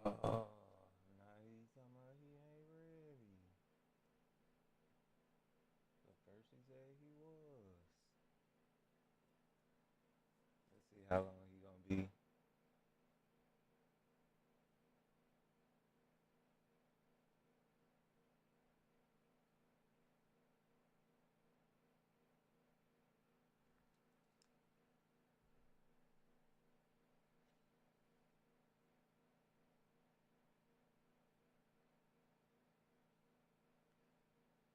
now he's talking about he ain't ready. But first he said he was. Let's see how long he gonna be.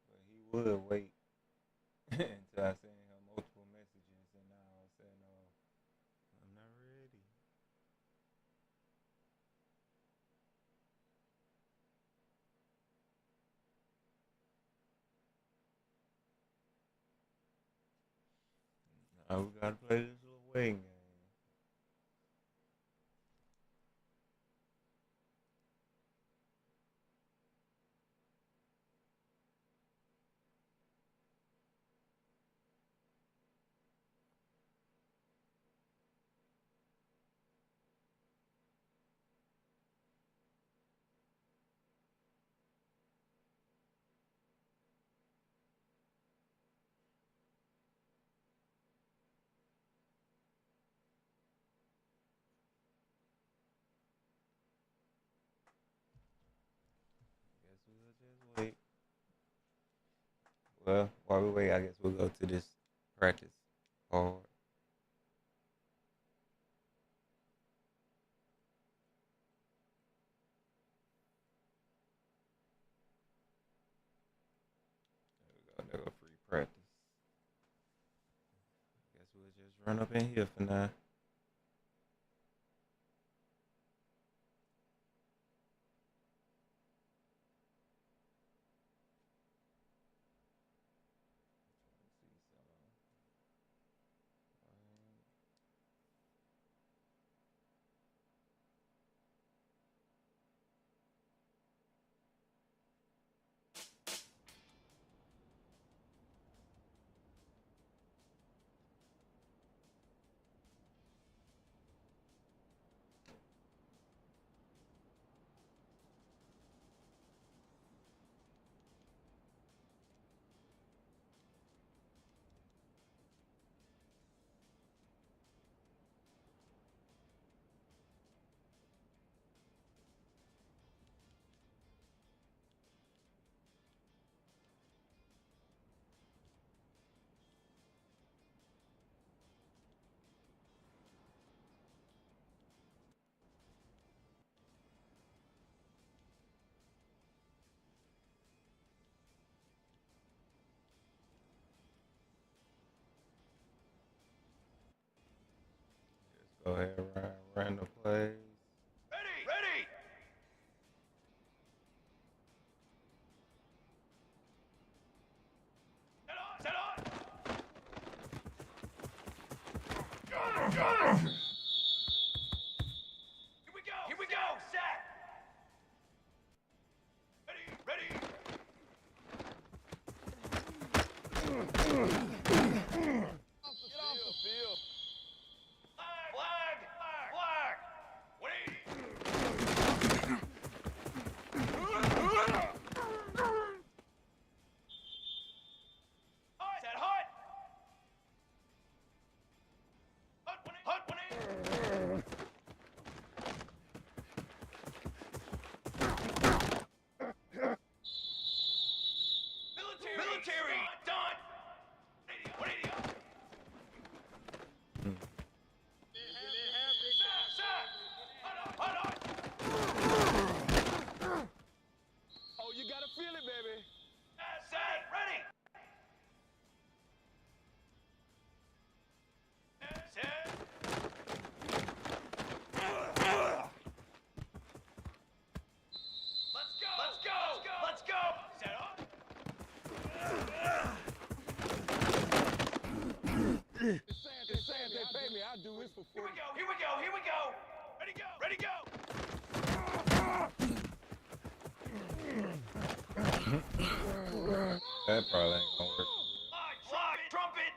But he would wait until I sent him multiple messages, and now I said, no, I'm not ready. Now we gotta play this little waiting game. Guess we'll just wait. Well, while we wait, I guess we'll go to this practice part. There we go, free practice. Guess we'll just run up in here for now. Go ahead, run the plays. Ready! Ready! Set on! Here we go! Here we go! Set! Ready! Ready! Get off the field! Flag! Flag! 180! Set hut! Hut 180! Military! Done! 180! Oh, you gotta feel it, baby. Set, ready. Set. Let's go. Let's go. Let's go. Set up. They're saying they pay me. I'll do this for free. Here we go. Here we go. Ready, go. Ready, go. That probably ain't gonna work. Trumpet.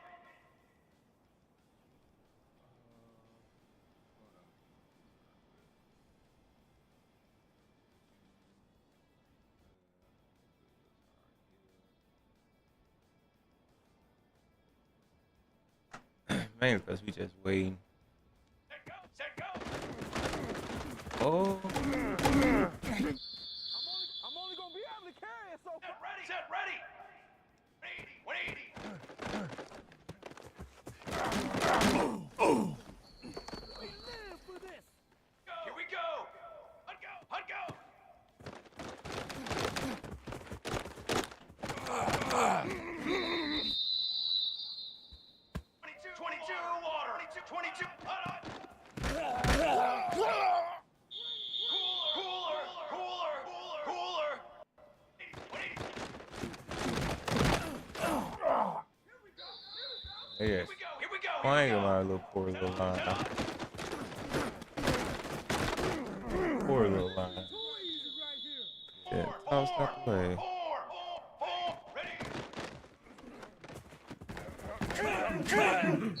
Mainly because we just waiting. Set go. Set go. Oh. I'm only gonna be able to carry it so far. Set ready. 180. 180. We live for this. Here we go. Hunt go. Hunt go. 22 water. 22. Hot. Cooler. Yes. Here we go. Playing on our little poor little line. Poor little line. Yeah, Tom stepped away. Four. Ready. Down.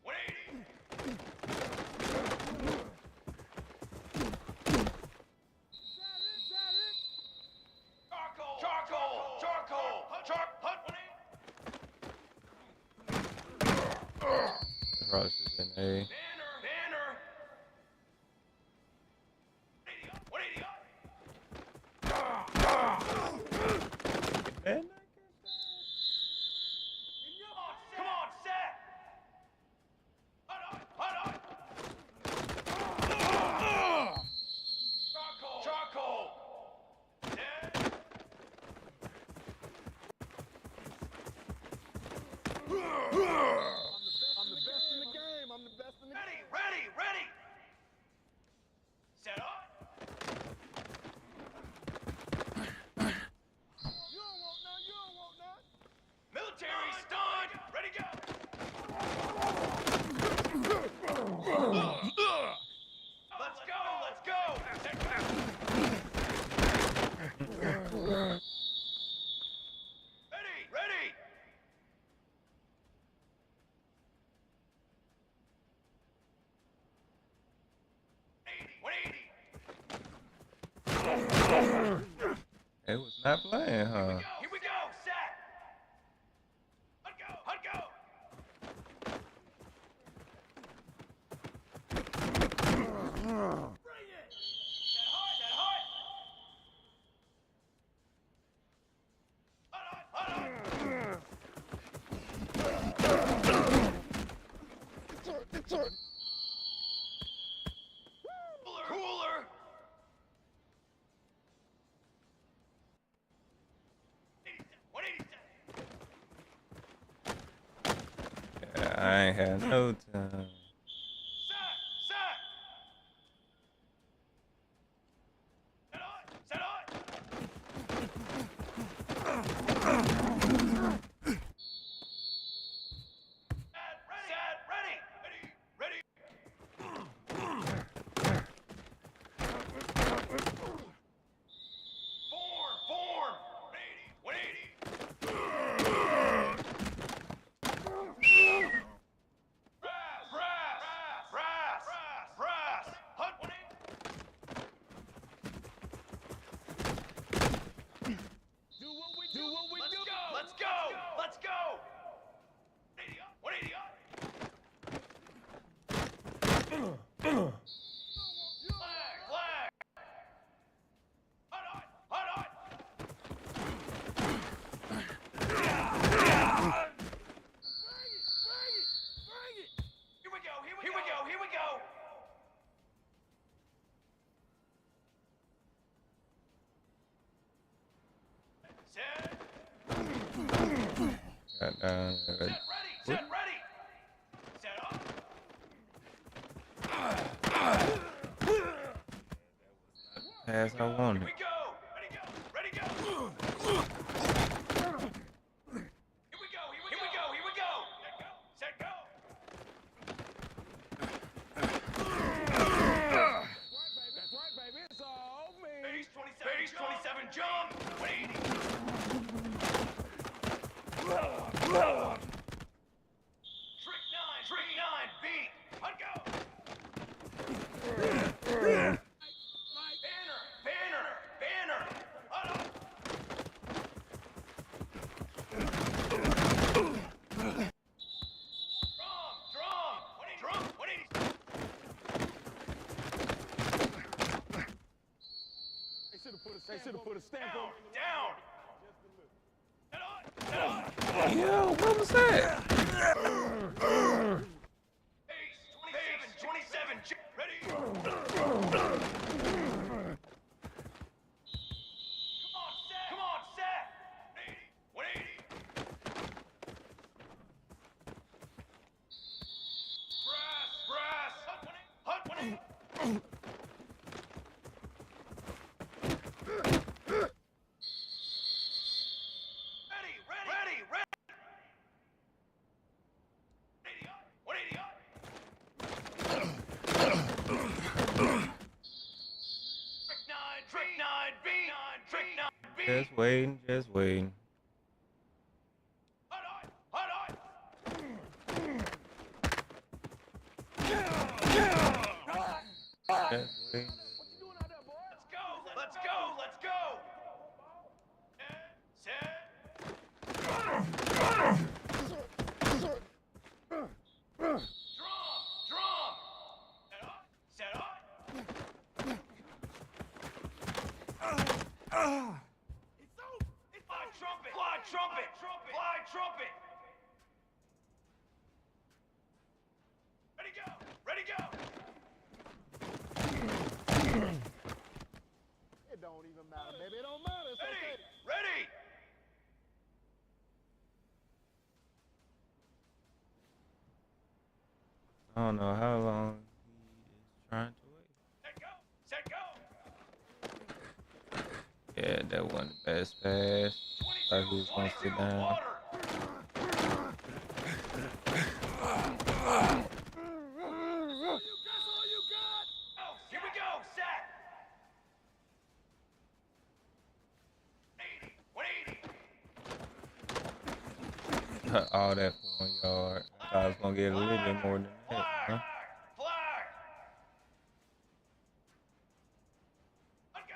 180. Charcoal. Rush is in A. Banner. 180. Ben, Come on, set. Hot. Charcoal. Set. I'm the best in the game. Ready. Set up. You don't want none. Military stunned. Ready, go. Let's go. Ready. it was not playing, huh? Here we go. Set. Hunt go. Bring it. Set hot. Cooler. Yeah, I ain't had no time. Set on. Set, ready. Form. 180. Brass. Hunt 180. Do what we do. Let's go. 180 up. Flag. Hot. Bring it. Here we go. Set. Got down. Set ready. Set up. Pass I wanted. Here we go. Ready go. Here we go. Set go. That's right, baby. It's all me. Base 27 jump. 180. Trick 9 beat. Hunt go. Banner. Hunt up. Yo, what was that? Pace, 27, ready? Come on, set. 180. Brass. Hut 180. Ready. 180 up. Trick 9B. Just waiting. Hut. Just waiting. Let's go. Set. Drum. Set up. It's over. Fly trumpet. Ready go. It don't even matter, baby. It don't matter. It's okay. Ready. I don't know how long he is trying to Set go. wait. Yeah, that wasn't the best pass. Thought he was gonna sit down. Water. That's all you got. Here we go. Set. 180. All that for 1 yard. I thought I was gonna get a little bit more than that. Huh? Flag. Hut go.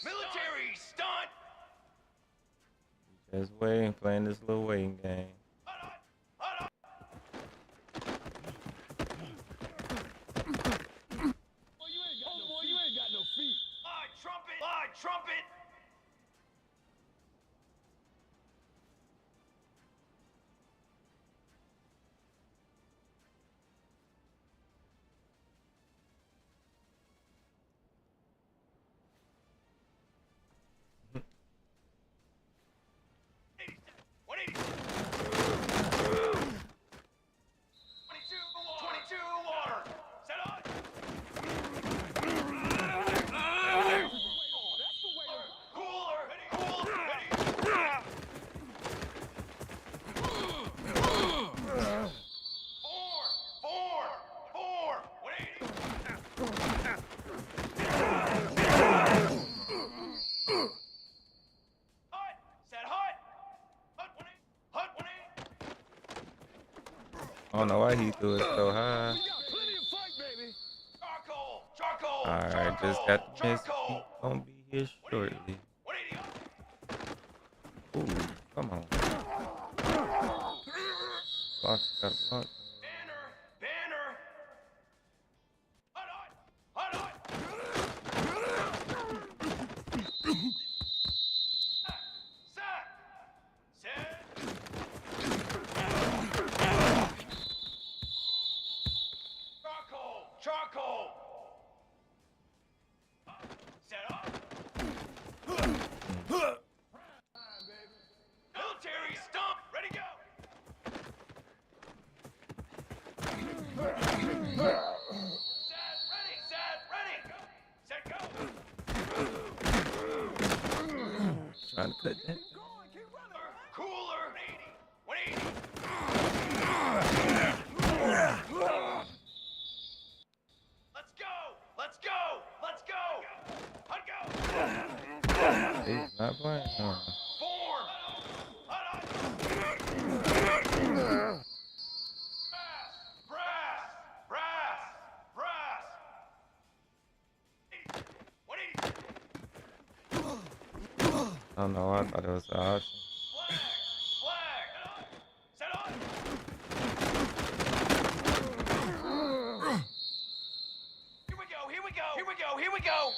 Military stunt. Just waiting, playing this little waiting game. Hut. Boy, you ain't got no feet. Fly trumpet. Water. Set up. Cooler. Ready. Four. 180. Hut 180. I don't know why he threw it so high. We got plenty of fight, baby. Charcoal. Alright, just got the message. He's gonna be here shortly. 180 up. Ooh, come on. Block, got block. Banner. Hut. Set. Charcoal. Set up. Military stump. Ready go. Set. Ready. Set go. Trying to cut that. Cooler. 180. Let's go. Hut go. He's not playing. Form. Brass. 180. I don't know. I thought it was the option. Flag. Set on. Here we go.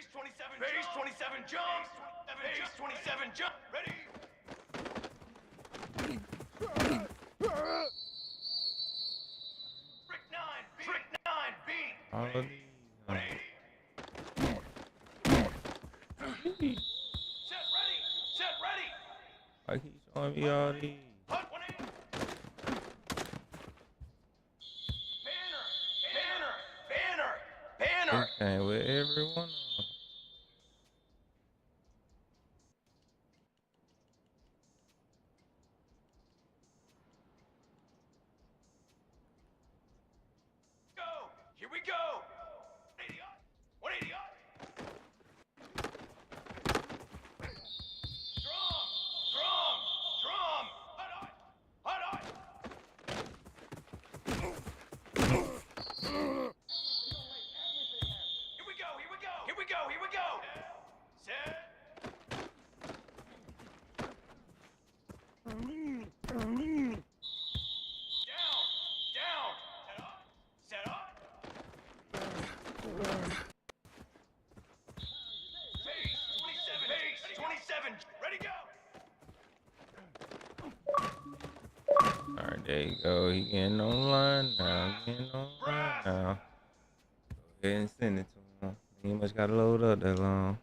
Phase 27 jump. Phase 27 jump. Ready? Frick 9 beat. All of these. 180. Set ready. Set ready. Why keep showing me all these? Hut 180. Banner. This came with every one of them. Go. Here we go. 180. Drum. Hot. Here we go. Set. Down. Set up. Phase 27. Ready, go. Alright, there you go. He getting online now. Go ahead and send it to him. He ain't much gotta load up that long.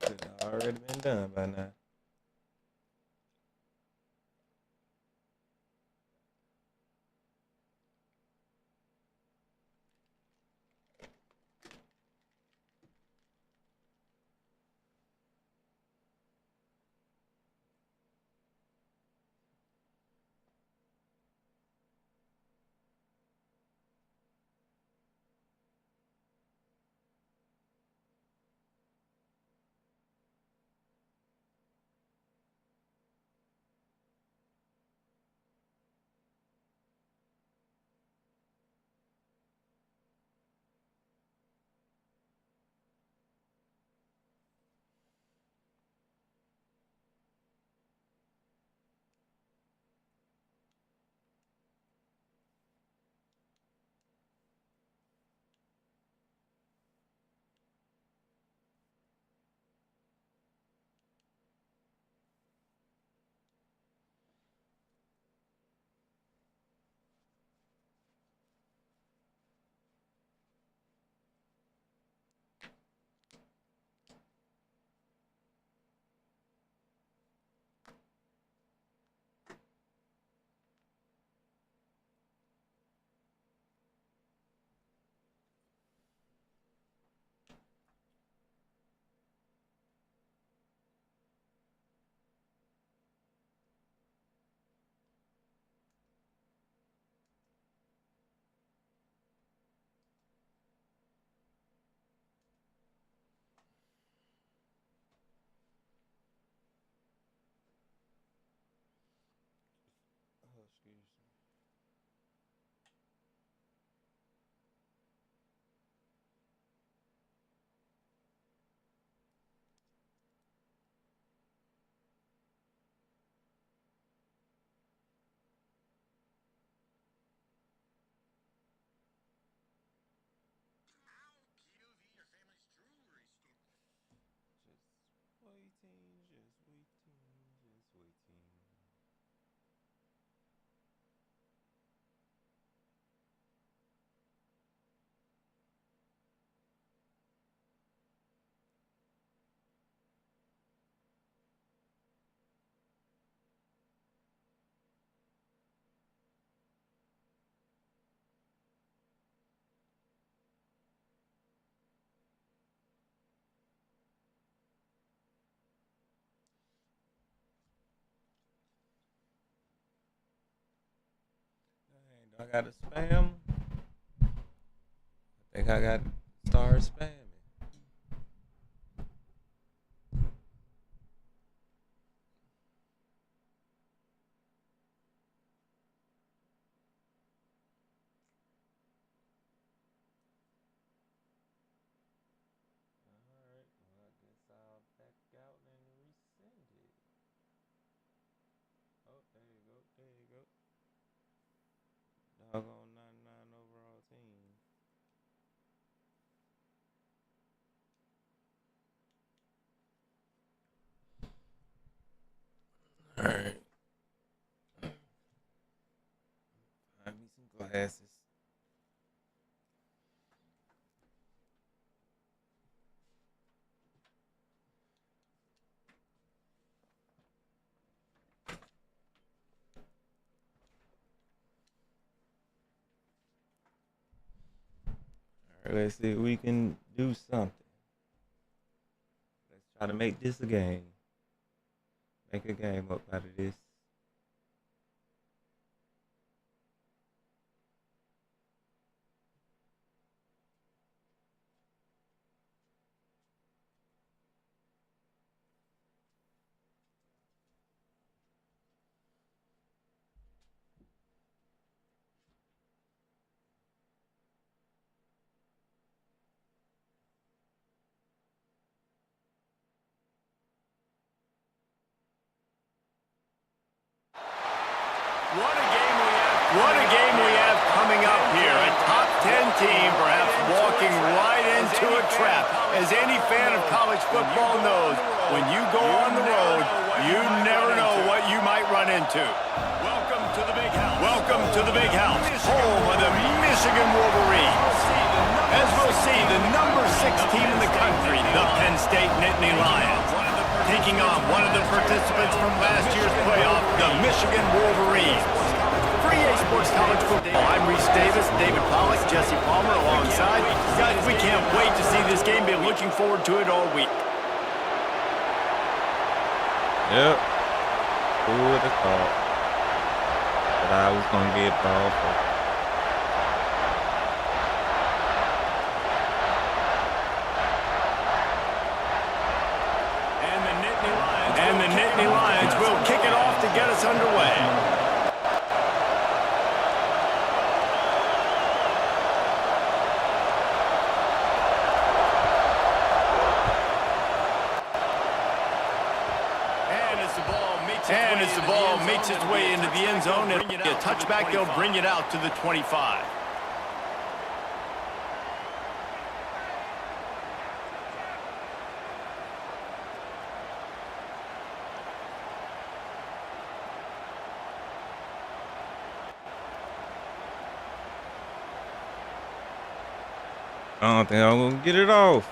It's already been done by now. Oh, excuse me. Just waiting. Dang, do I gotta spam? I think I got to start spamming. right. Find me some glasses. All right, let's see if we can do something. Let's try to make this a game. Make a game up out of this. What a game we have coming up here. A top 10 team perhaps walking right into a trap. As any fan of college football knows, when you go on the road, you never know what you might run into. Welcome to the big house. Welcome to the big house, home of the Michigan Wolverines. As we'll see, the number 6 team in the country, the Penn State Nittany Lions, taking on one of the participants from last year's playoff, the Michigan Wolverines. For EA Sports College Football, I'm Reese Davis, David Pollack, Jesse Palmer alongside. Guys, we can't wait to see this game. Been looking forward to it all week. Yep. Who would have thought that I was going to get ball for? And the Nittany Lions will kick it off to get us underway. And as the ball makes its way into the end zone, it'll be a touchback. They'll bring it out to the 25. I don't think I'm going to get it off.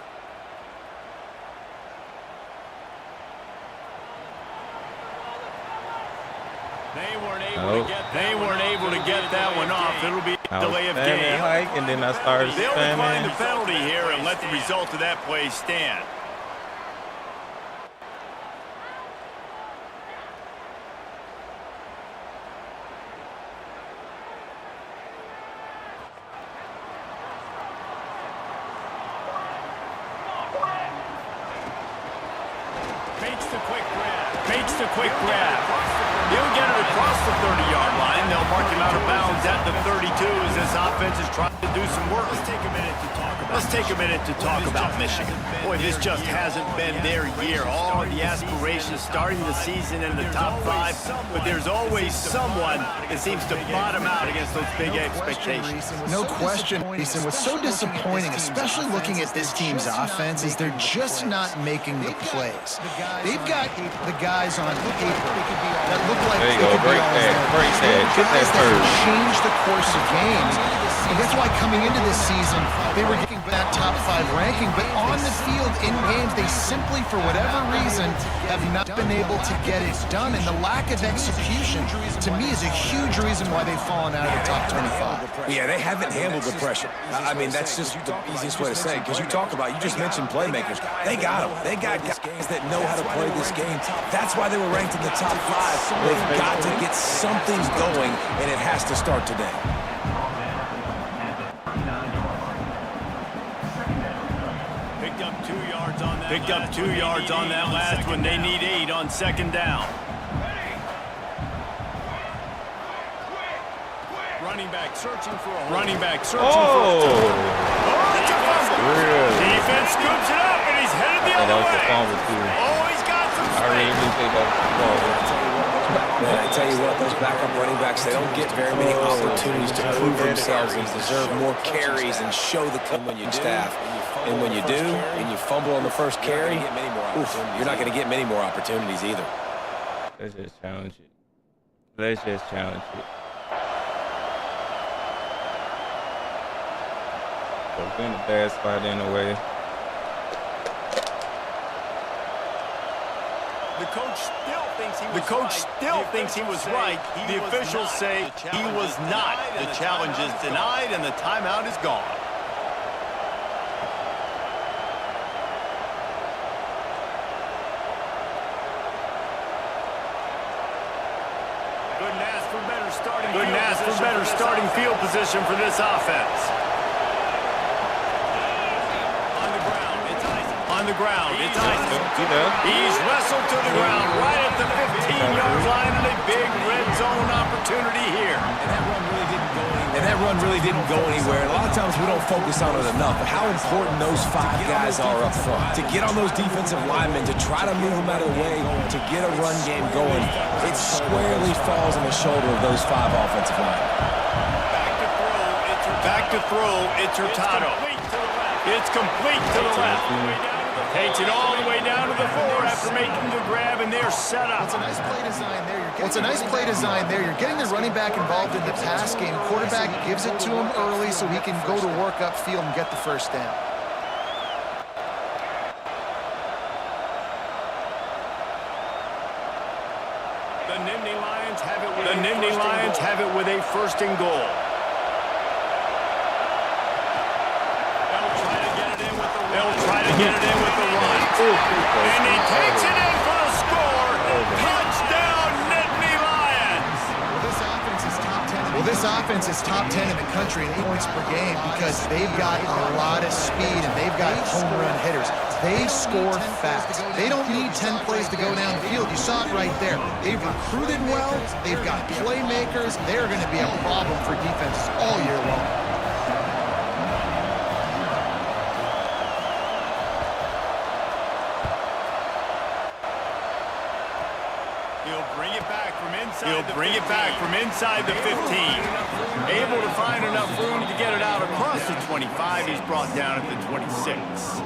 They weren't able to get that one off. It'll be a delay of game. Hike, and then I started They'll decline spamming. the penalty here and let the result of that play stand. Makes the quick grab. He'll get it across the 30-yard line. They'll mark him out of bounds at the 32 as this offense is trying to do some work. Let's take a minute to talk about Michigan. Boy, this just hasn't been their year. All of the aspirations starting the season in the top 5, but there's always someone that seems to bottom out against those big expectations. No question, Mason. What's so disappointing, especially looking at this team's offense, is they're just not making the plays. They've got the guys on paper that look like There you go, break that, get that guys that can change the course of games. And that's why coming into this season, they were getting that top 5 ranking, but on the field, in games, they simply, for whatever reason, have not been able to get it done. And the lack of execution, to me, is a huge reason why they've fallen out of the top 25. Yeah, they haven't handled the pressure. I mean, that's just the easiest way to say it, because you just mentioned playmakers. They got them. They got guys that know how to play this game. That's why they were ranked in the top 5. They've got to get something going, and it has to start today. Picked up 2 yards on that last one. They need 8 on second down. Running back searching for a It's a fumble. Really? Defense scoops it up, and he's headed the other way. He's got some I really do think that was the ball. Man, I tell you what, those backup running backs, they don't get very many opportunities to prove themselves and deserve more carries and show the when you staff. And when you do, and you fumble on the first carry, you're not going to get many more opportunities either. Let's just challenge it. Let's just challenge it. So we're in a bad spot in a way. The coach still thinks he was right. The officials say he was not. The challenge is denied and the timeout is gone. Couldn't ask for better starting field position for this offense. On the ground, it's Isaac. He's wrestled to the ground right at the 15-yard line and a big red zone opportunity here. And that run really didn't go anywhere. And a lot of times we don't focus on it enough, but how important those 5 guys are up front. To get on those defensive linemen, to try to move them out of the way, to get a run game going, it squarely falls on the shoulder of those 5 offensive linemen. Back to throw, it's Hurtado. It's complete to the left. Takes it all the way down to the 4 after making the grab, and they're set up. It's a nice play design there. You're getting the running back involved in the pass game. Quarterback gives it to him early so he can go to work upfield and get the first down. The Nittany Lions have it with a first and goal. They'll try to get it in with the run. And he takes it in for the score. Touchdown, Nittany Lions. This offense is top 10 in the country in points per game because they've got a lot of speed and they've got home run hitters. They score fast. They don't need 10 plays to go down the field. You saw it right there. They've recruited well. They've got playmakers. They're going to be a problem for defenses all year long. He'll bring it back from inside the 15. Able to find enough room to get it out across the 25. He's brought down at the 26.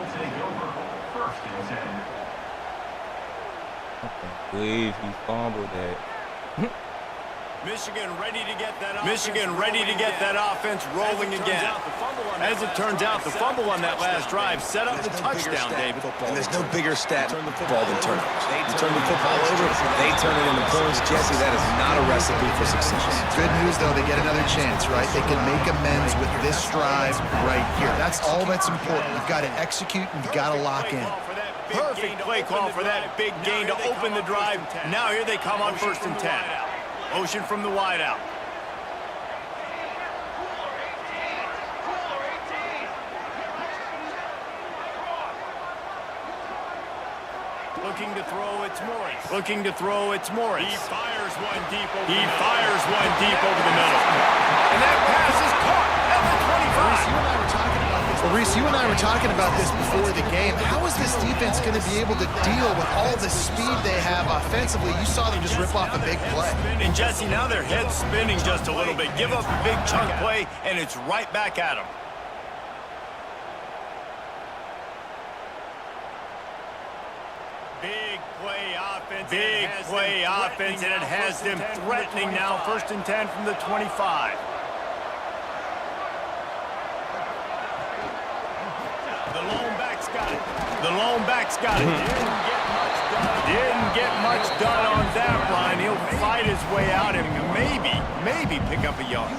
I can't believe he fumbled that. Michigan ready to get that offense rolling again. As it turns out, the fumble on that last drive set up the touchdown, David. And there's no bigger stat in football than turnovers. You turn the football over, they turn it into points. Jesse, that is not a recipe for success. Good news, though, they get another chance, right? They can make amends with this drive right here. That's all that's important. You've got to execute and you've got to lock in. Perfect play call for that big gain to open the drive. Now here they come on 1st and 10. Motion from the wideout. Looking to throw, it's Morris. He fires one deep over the middle. And that pass is caught at the 25. Well, Reese, you and I were talking about this before the game. How is this defense going to be able to deal with all the speed they have offensively? You saw them just rip off a big play. And Jesse, now their head's spinning just a little bit. Give up a big chunk play, and it's right back at them. Big play offense, and it has them threatening now. 1st and 10 from the 25. The lone back's got it. Didn't get much done on that run. He'll fight his way out and maybe pick up a yard.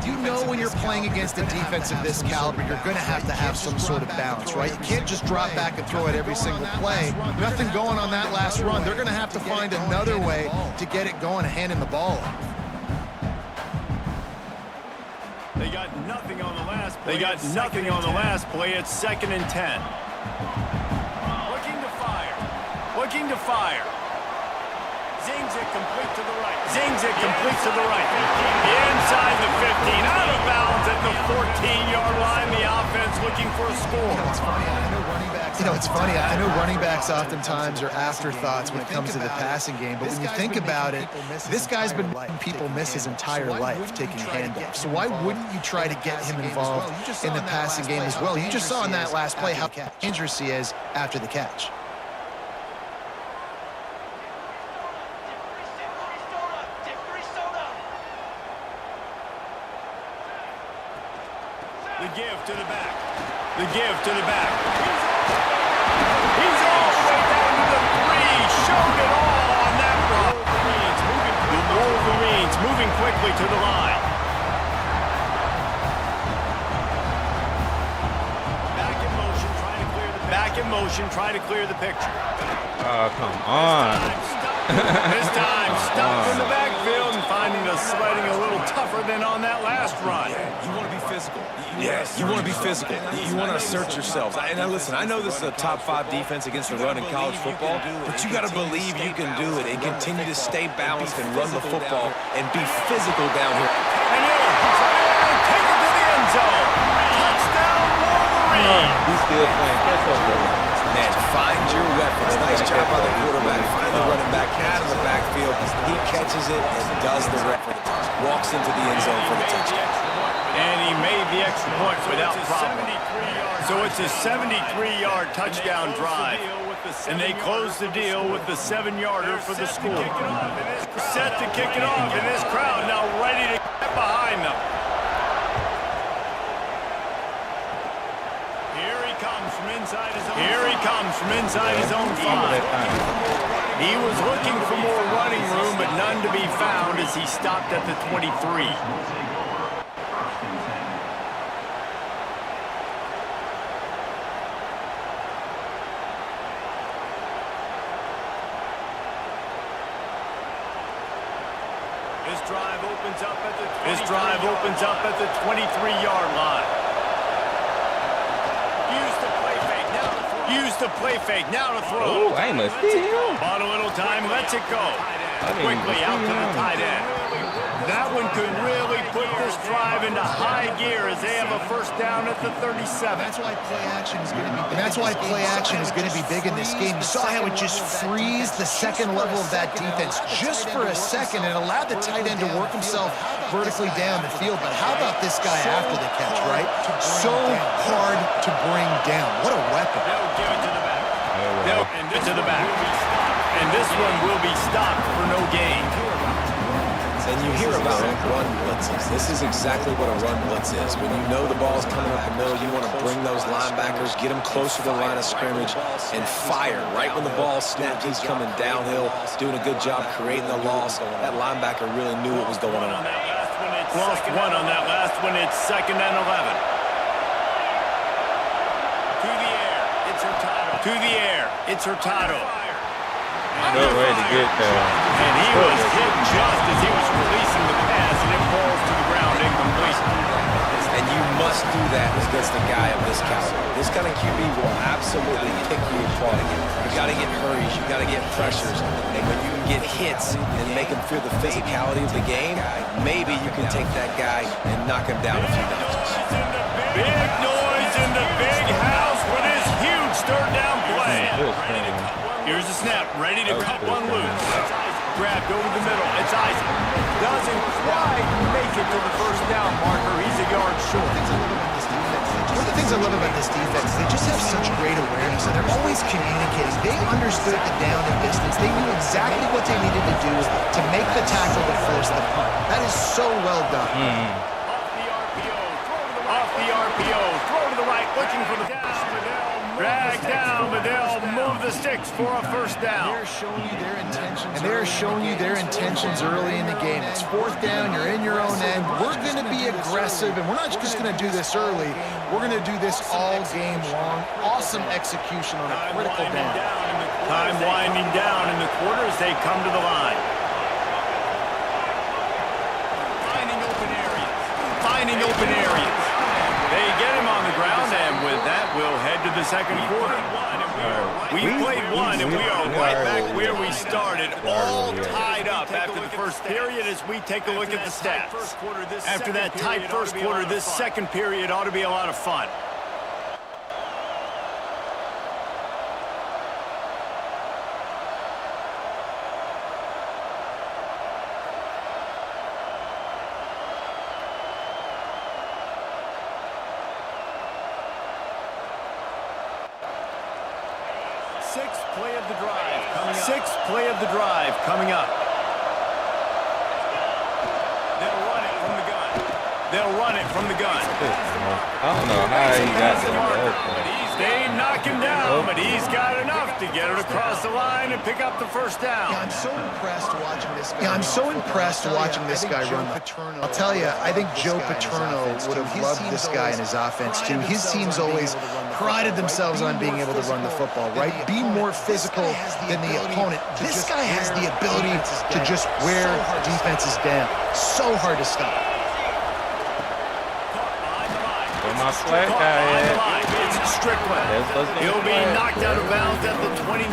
You know when you're playing against a defense of this caliber, you're going to have some sort of balance, right? You can't just drop back and throw it every single play. Nothing going on that last run. They're going to have to find another way to get it going and handing the ball off. They got nothing on the last play. It's 2nd and 10. Looking to fire. Zings it complete to the right. Inside the 15. Out of bounds at the 14-yard line. The offense looking for a score. It's funny. I know running backs oftentimes are afterthoughts when it comes to the passing game, but when you think about it, this guy's been letting people miss his entire life taking handoffs. So why wouldn't you try to get him involved in the passing game as well? You just saw in that last play how dangerous he is after the catch. give to the back. The give to the back. He's all the way down to the 3. Showed it all on that run. The Wolverines moving quickly to the line. Back in motion, trying to clear the picture. Oh, come on. This time, stuck in the backfield and finding the sledding a little tougher than on that last run. You want to be physical. Yes, you want to be physical. You want to assert yourselves. And listen, I know this is a top 5 defense against the run in college football, but you got to believe you can do it and continue to stay balanced and run the football and be physical down here. And take it to the end zone. Touchdown, Wolverines. He's still playing catch-up, though. And find your weapons. Nice job by the quarterback. Find the running back out of the backfield. He catches it and does the rest for the touchdown. Walks into the end zone for the touchdown. And he made the extra point without problem. So it's a 73-yard touchdown drive. And they close the deal with the 7-yarder for the score. Set to kick it off, and this crowd now ready to get behind them. Here he comes from inside his own 5. He was looking for more running room, but none to be found as he stopped at the 23. This drive opens up at the 23-yard line. Use the play fake, now to throw. Oh, I must steal. Bought a little time, lets it go. Quickly out to the tight end. That one could really put this drive into high gear as they have a first down at the 37. That's why play action is going to be big. That's why play action is going to be big in this game. You saw how it just frees the second level of that defense just for a second and allowed the tight end to work himself vertically down the field. But how about this guy after the catch, right? So hard to bring down. What a weapon. They'll give it to the back. They'll end it to the back. And this one will be stopped for no gain. And you hear about run blitzes. This is exactly what a run blitz is. When you know the ball's coming up the middle, you want to bring those linebackers, get them close to the line of scrimmage, and fire. Right when the ball snapped, he's coming downhill, doing a good job creating the loss. That linebacker really knew what was going on. Lost one on that last one. It's 2nd and 11. To the air. It's Hurtado. To the air. It's Hurtado. No way to get there. And he was hit just as he was releasing the pass, and it falls to the ground incomplete. And you must do that against a guy of this caliber. This kind of QB will absolutely pick you apart. You got to get hurries, you got to get pressures, and when you can get hits and make him feel the physicality of the game, maybe you can take that guy and knock him down a few notches. Big noise in the big house for this huge third down play. Here's the snap, ready to cut one loose. Grabbed over the middle, it's Isaac. Doesn't quite make it to the first down marker. He's a yard short. One of the things I love about this defense, they just have such great awareness, and they're always communicating. They understood the down and distance. They knew exactly what they needed to do to make the tackle to force the punt. That is so well done. Off the RPO, throw to the right, looking for the down. Drag down, but they'll move the sticks for a first down. They're showing you their intentions. And they're showing you their intentions early in the game. It's 4th down, you're in your own end. We're going to be aggressive, and we're not just going to do this early. We're going to do this all game long. Awesome execution on a critical down. Time winding down in the quarter as they come to the line. Finding open areas. They get him on the ground, and with that, we'll head to the second quarter. We played one, and we are right back where we started, all tied up after the first period as we take a look at the stats. After that tight first quarter, this second period ought to be a lot of fun. Sixth play of the drive coming up. They'll run it from the gun. They'll run it from the gun. I don't know how he got that. They knock him down, but he's got enough to get it across the line and pick up the first down. Yeah, I'm so impressed watching this guy. Run. I'll tell you, I think Joe Paterno would have loved this guy in his offense too. His teams always prided themselves on being able to run the football, right? Be more physical than the opponent. This guy has the ability to just wear defenses down. So hard to stop. My flag guy at. It's Strickland. He'll be knocked out of bounds at the 29.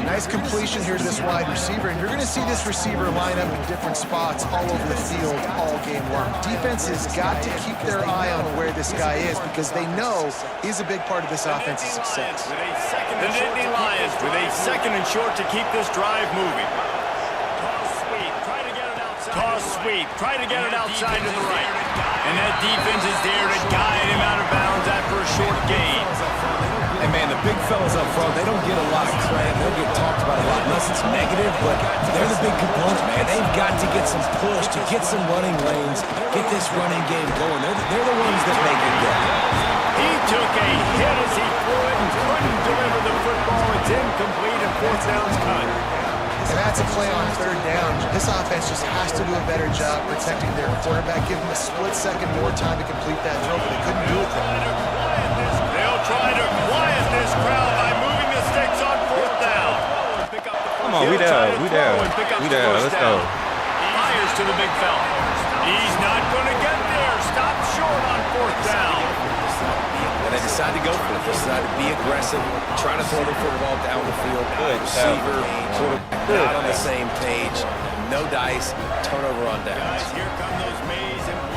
Nice completion here to this wide receiver. And you're going to see this receiver line up in different spots all over the field all game long. Defense has got to keep their eye on where this guy is because they know he's a big part of this offense's success. The Nittany Lions with a second and short to keep this drive moving. Toss sweep. Try to get it outside to the right. And that defense is there to guide him out of bounds after a short gain. And man, the big fellas up front, they don't get a lot of credit. They'll get talked about a lot unless it's negative, but they're the big component, man. They've got to get some push, to get some running lanes, get this running game going. They're the ones that make it go. He took a hit as he threw it and couldn't deliver the football. It's incomplete and fourth down's cut. And that's a play on third down. This offense just has to do a better job protecting their quarterback, give them a split second more time to complete that throw, but they couldn't do it there. They'll try to quiet this crowd by moving the sticks on fourth down. Come on, we there. Let's go. Fires to the big fella. He's not going to get there. Stop short on fourth down. And they decide to go for it. They decide to be aggressive, try to throw the football down the field. Good Receiver, not on the same page. No dice. Turnover on downs.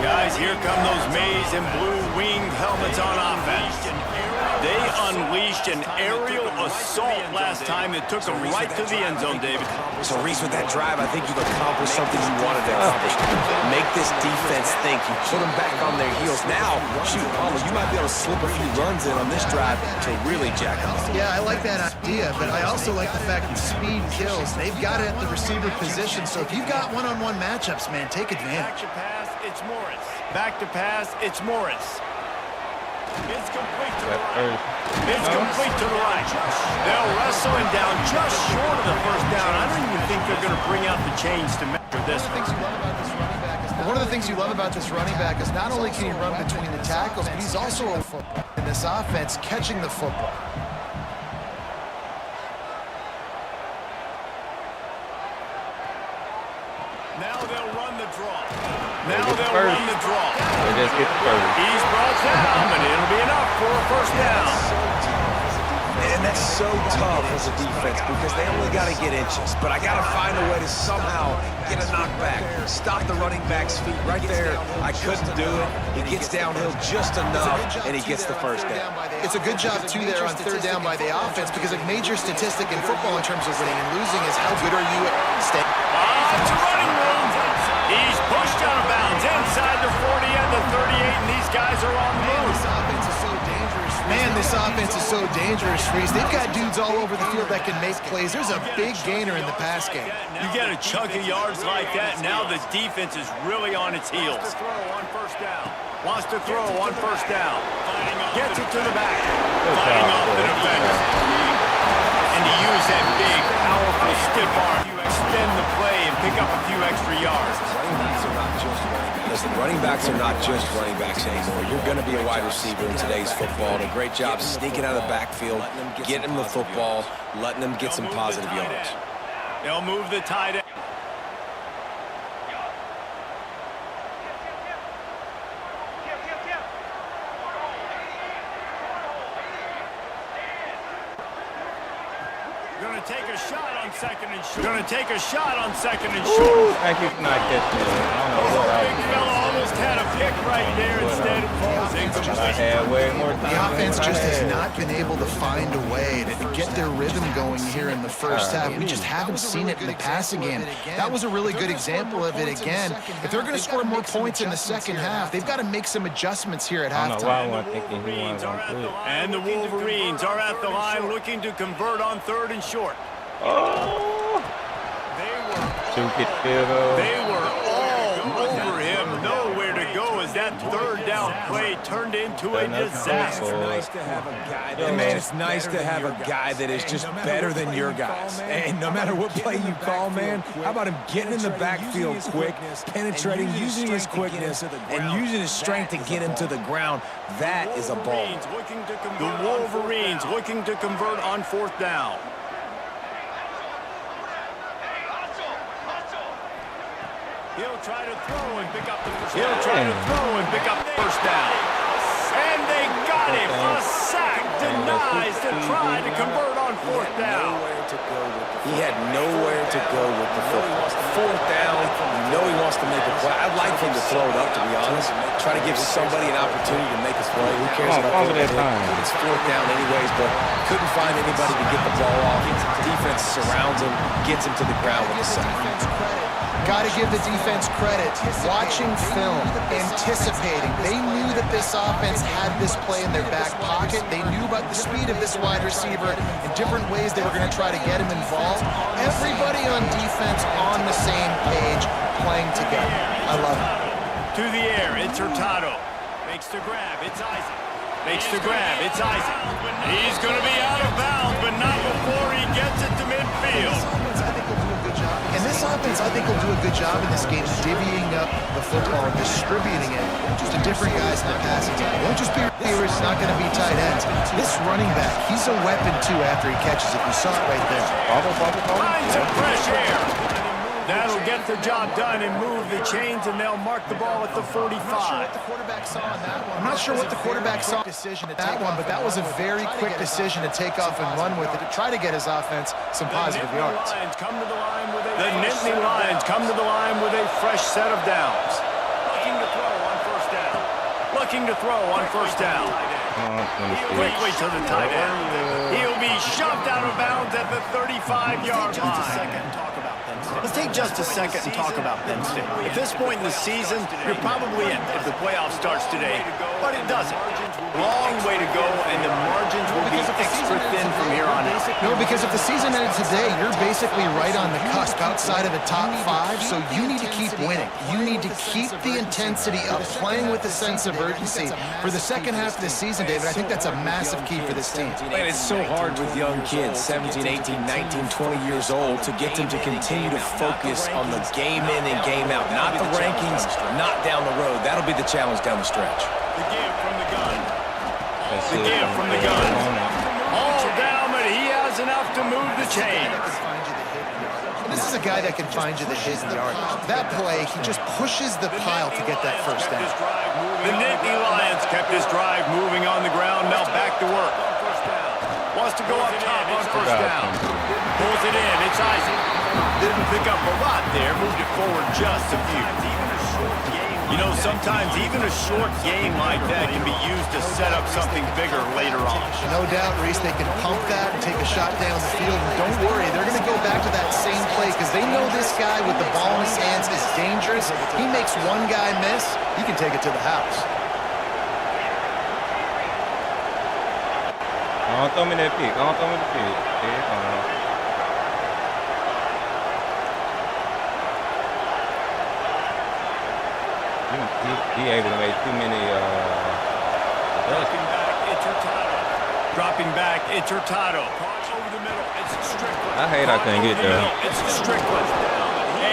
Guys, here come those maize and blue winged helmets on offense. They unleashed an aerial assault last time that took them right to the end zone, David. So, Reese, with that drive, I think you've accomplished something you wanted to accomplish. Make this defense think. You put them back on their heels. Now, shoot, Palmer, you might be able to slip a few runs in on this drive to really jack them up. Yeah, I like that idea, but I also like the fact that speed kills. They've got it at the receiver position, so if you've got one-on-one matchups, man, take advantage. Back to pass, it's Morris. Back to pass, it's Morris. It's complete to the right. It's complete to the right. They'll wrestle him down just short of the first down. I don't even think they're going to bring out the chains to measure this. One of the things you love about this running back is not only can he run between the tackles, but he's also a football in this offense catching the football. Now they'll run the draw. They just get the first. He's brought down, but it'll be enough for a first down. And that's so tough as a defense because they only got to get inches. But I got to find a way to somehow get a knockback, stop the running back's feet right there. I couldn't do it. He gets downhill just enough, and he gets the first down. It's a good job, too, there on third down by the offense because a major statistic in football in terms of winning and losing is how good are you at staying. It's a running room. He's pushed out of bounds inside the 40 and the 38, and these guys are on the move. This offense is so dangerous. Man, this offense is so dangerous, Reese. They've got dudes all over the field that can make plays. There's a big gainer in the pass game. You get a chunk of yards like that, now the defense is really on its heels. Wants to throw on first down. Gets it to the back. Fighting off the defender. And to use that big, powerful stiff arm, you extend the play and pick up a few extra yards. Running backs are not just running backs anymore. You're going to be a wide receiver in today's football. And a great job sneaking out of the backfield, getting them the football, letting them get some positive yards. They'll move the tight end. Take a shot on second and short. Going to take a shot on second and short. Thank you for not catching it. I don't know what I Big fella almost had a pick right there instead of falls. I had way more time. The offense just has not been able to find a way to get their rhythm going here in the first half. We just haven't seen it in the passing game. That was a really good example of it again. If they're going to score more points in the second half, they've got to make some adjustments here at halftime. I don't know why I wasn't thinking he wasn't going to quit. And the Wolverines are at the line looking to convert on third and short. Oh! They were Two get field goal. all over him. No that third down play turned into a disaster. It's nice to have a guy that, man, it's nice to have a guy that is just better than your guys. And no matter what play you call, man, how about him getting in the backfield quick, penetrating, using his quickness, and using his strength to get him to the ground. That is a ball. The Wolverines looking to convert on 4th down. He'll try to throw and pick up the first down. And they got him. A sack denies the try to convert on 4th down. He had nowhere to go with the football. 4th down, you know he wants to make a play. I'd like him to throw it up, to be honest. Try to give somebody an opportunity to make a play. Who cares about that time? It's 4th down anyways, but couldn't find anybody to get the ball off. Defense surrounds him, gets him to the ground with a sack. Got to give the defense credit. Watching film, anticipating. They knew that this offense had this play in their back pocket. They knew about the speed of this wide receiver in different ways they were going to try to get him involved. Everybody on defense on the same page, playing together. I love it. To the air, it's Hurtado. Makes the grab, it's Isaac. Makes the grab, it's Isaac. He's going to be out of bounds, but not before he gets it to midfield. And this offense, I think, will do a good job in this game, divvying up the football and distributing it to different guys in the passing game. It won't just be receivers, it's not going to be tight ends. This running back, he's a weapon, too, after he catches it. You saw it right there. Finds some fresh air. That'll get the job done and move the chains, and they'll mark the ball at the 45. I'm not sure what the quarterback saw decision at that one, but that was a very quick decision to take off and run with it to try to get his offense some positive yards. The Nittany Lions come to the line with a fresh set of downs. Looking to throw on 1st down. Looking to throw on 1st down. Quickly to the tight end. He'll be shoved out of bounds at the 35-yard line. Let's take just a second and talk about Penn State. At this point in the season, you're probably in if the playoff starts today, but it doesn't. Long way to go, and the margins will be extra thin from here on out. No, because if the season ended today, you're basically right on the cusp outside of the top 5, so you need to keep winning. You need to keep the intensity up, playing with a sense of urgency. For the second half of the season, David, I think that's a massive key for this team. Man, it's so hard with young kids, 17, 18, 19, 20 years old, to get them to continue to focus on the game in and game out, not the rankings, not down the road. That'll be the challenge down the stretch. The give from the gun. The give from the gun. All down, but he has enough to move the chains. This is a guy that can find you the hidden yard. That play, he just pushes the pile to get that 1st down. The Nittany Lions kept this drive moving on the ground. Now back to work. Wants to go up top on 1st down. Pulls it in. It's Isaac. Didn't pick up a lot there. Moved it forward just a few. You know, sometimes even a short game like that can be used to set up something bigger later on. No doubt, Reese, they can pump that and take a shot down the field. And don't worry, they're going to go back to that same play because they know this guy with the ball in his hands is dangerous. He makes one guy miss, he can take it to the house. Don't throw me that pick. Don't throw me the pick. He able to make too many Dropping back, it's Hurtado. Over the middle, it's Strickland. I hate I couldn't get there. It's Strickland.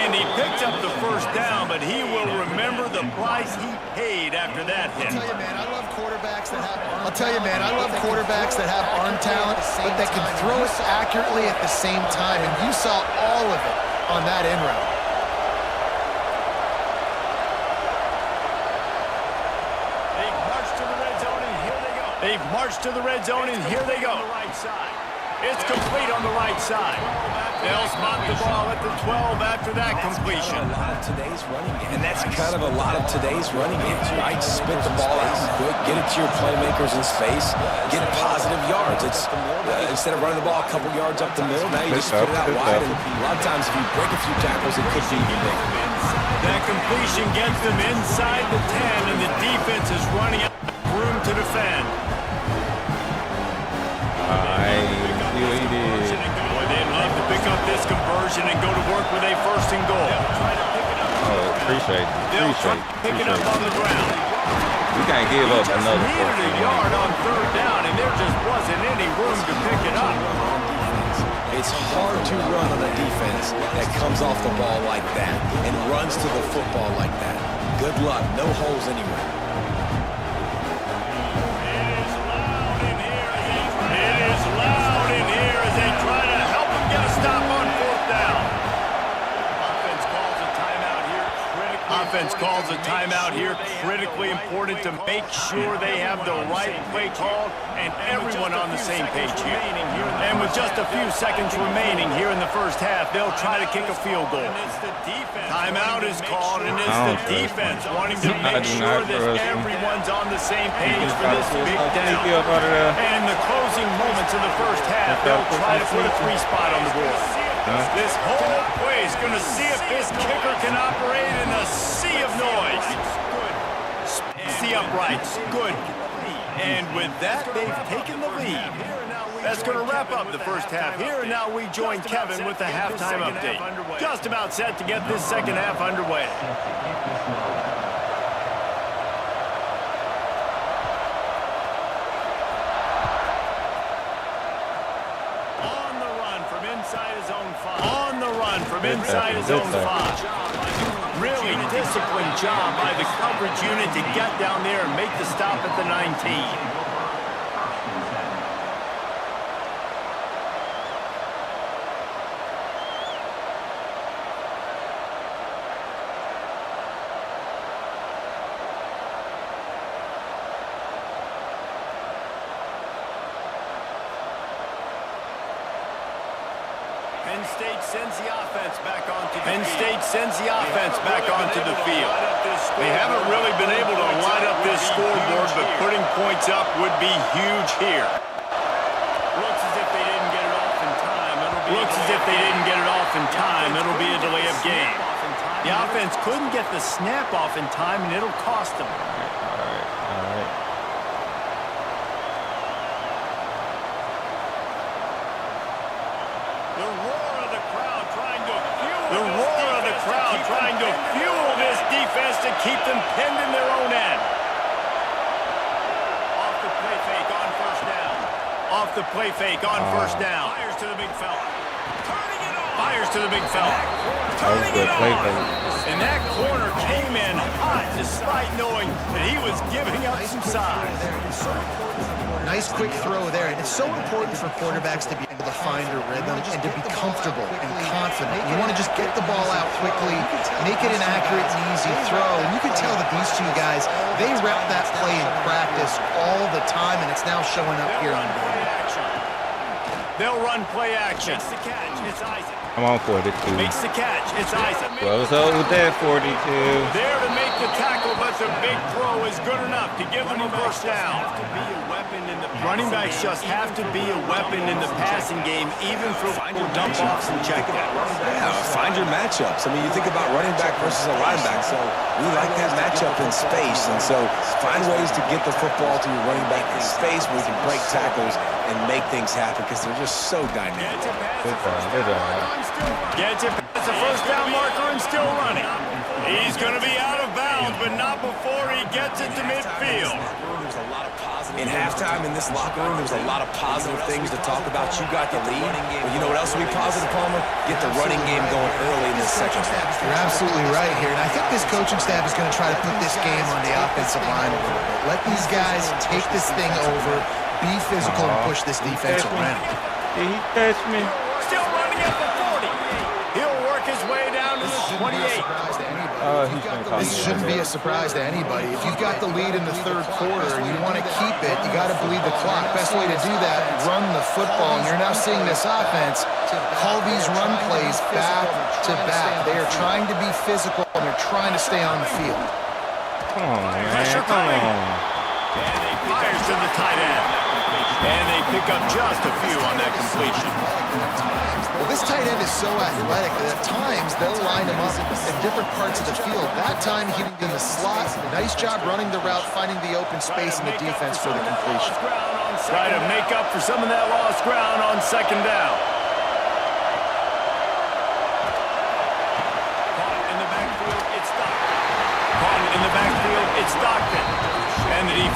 And he picked up the 1st down, but he will remember the price he paid after that hit. I'll tell you, man, I love quarterbacks that have arm talent, but that can throw it accurately at the same time. And you saw all of it on that in route. They've marched to the red zone, and here they go. It's complete on the right side. They'll spot the ball at the 12 after that completion. A lot of today's running game, and that's kind of a lot of today's running games, right? Spit the ball out quick, get it to your playmakers in space, get positive yards. It's instead of running the ball a couple yards up the middle, now you just put it out wide. And a lot of times, if you break a few tackles, it could be even bigger. That completion gets them inside the 10, and the defense is running out of room to defend. See what he did. Boy, they'd love to pick up this conversion and go to work with a 1st and goal. Oh, Appreciate it. They'll try to pick it up on the ground. We can't give up Just another needed a 14. yard on third down, and there just wasn't any room to pick it up. It's hard to run on a defense that comes off the ball like that and runs to the football like that. Good luck. No holes anywhere. It is loud in here as they try to help him get a stop on fourth down. Offense calls a timeout here, critically important to make sure they have the right play called and everyone on the same page here. And with just a few seconds remaining here in the first half, they'll try to kick a field goal. Timeout is called, and it's the defense wanting to make sure that everyone's on the same page for this big down. And in the closing moments of the first half, they'll try to put a 3-spot on the board. This whole play is going to see if this kicker can operate in a sea of noise. The uprights, good. And with that, they've taken the lead. That's going to wrap up the first half here, and now we join Kevin with the halftime update. Just about set to get this second half underway. Inside his own 5. Really disciplined job by the coverage unit to get down there and make the stop at the 19. Penn State sends the offense back onto the field. They haven't really been able to line up this scoreboard, but putting points up would be huge here. Looks as if they didn't get it off in time. It'll be a delay of game. The offense couldn't get the snap off in time, and it'll cost them. All right. Trying to fuel this defense to keep them pinned in their own end. Off the play fake on first down. Fires to the big fella. Turning it off. And that corner came in hot despite knowing that he was giving up some size. Nice quick throw there, and it's so important for quarterbacks to be able to find a rhythm and to be comfortable and confident. You want to just get the ball out quickly, make it an accurate and easy throw, and you can tell that these two guys, they rep that play in practice all the time, and it's now showing up here on video. They'll run play action. Makes the catch. It's Isaac. I'm on 42. Makes the catch. It's Isaac. Close up with that 42. There to make the tackle, but the big throw is good enough to give them a first down. Running backs just have to be a weapon in the passing game, even for dump-offs and checkdowns. Yeah, find your matchups. I mean, you think about running back versus a linebacker, so we like that matchup in space, and so find ways to get the football to your running back in space where you can break tackles and make things happen because they're just so dynamic. Good job. Gets it past the first down marker and still running. He's going to be out of bounds, but not before he gets it to midfield. In halftime in this locker room, there's a lot of positive things to talk about. You got the lead. But you know what else will be positive, Palmer? Get the running game going early in this second half. You're absolutely right here, and I think this coaching staff is going to try to put this game on the offensive line a little bit. Let these guys take this thing over, be physical, and push this defense around. Did he touch me? Still running at the 40. He'll work his way down to the 28. This shouldn't be a surprise to anybody. If you've got the lead in the third quarter and you want to keep it, you got to bleed the clock. Best way to do that, run the football. And you're now seeing this offense call these run plays back to back. They are trying to be physical and they're trying to stay on the field. Come on, man. Pressure coming. And they fires to the tight end. And they pick up just a few on that completion. Well, this tight end is so athletic that at times they'll line him up in different parts of the field. That time he was in the slot. Nice job running the route, finding the open space in the defense for the completion. Try to make up for some of that lost ground on second down. In the backfield, it's stopped.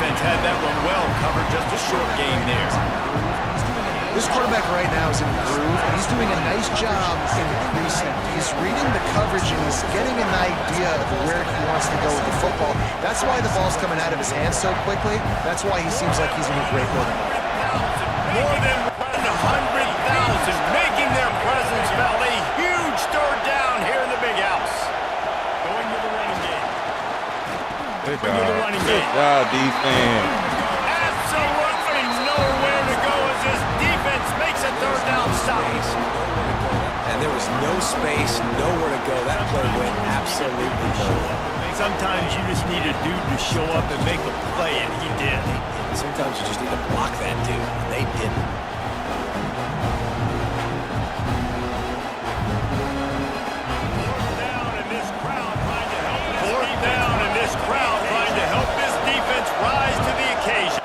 defense had that one well covered, just a short game there. This quarterback right now is in a groove, and he's doing a nice job in the precinct. He's reading the coverage, and he's getting an idea of where he wants to go with the football. That's why the ball's coming out of his hands so quickly. That's why he seems like he's in a great rhythm. More than 100,000 making their presence felt. A huge third down here in the big house. Going to the running game. Good job. Good job, defense. Absolutely nowhere to go as this defense makes a third down stop. And there was no space, nowhere to go. That play went absolutely nowhere. Sometimes you just need a dude to show up and make a play, and he did. Sometimes you just need to block that dude, and they didn't. Fourth down, and this crowd trying to help this defense rise to the occasion.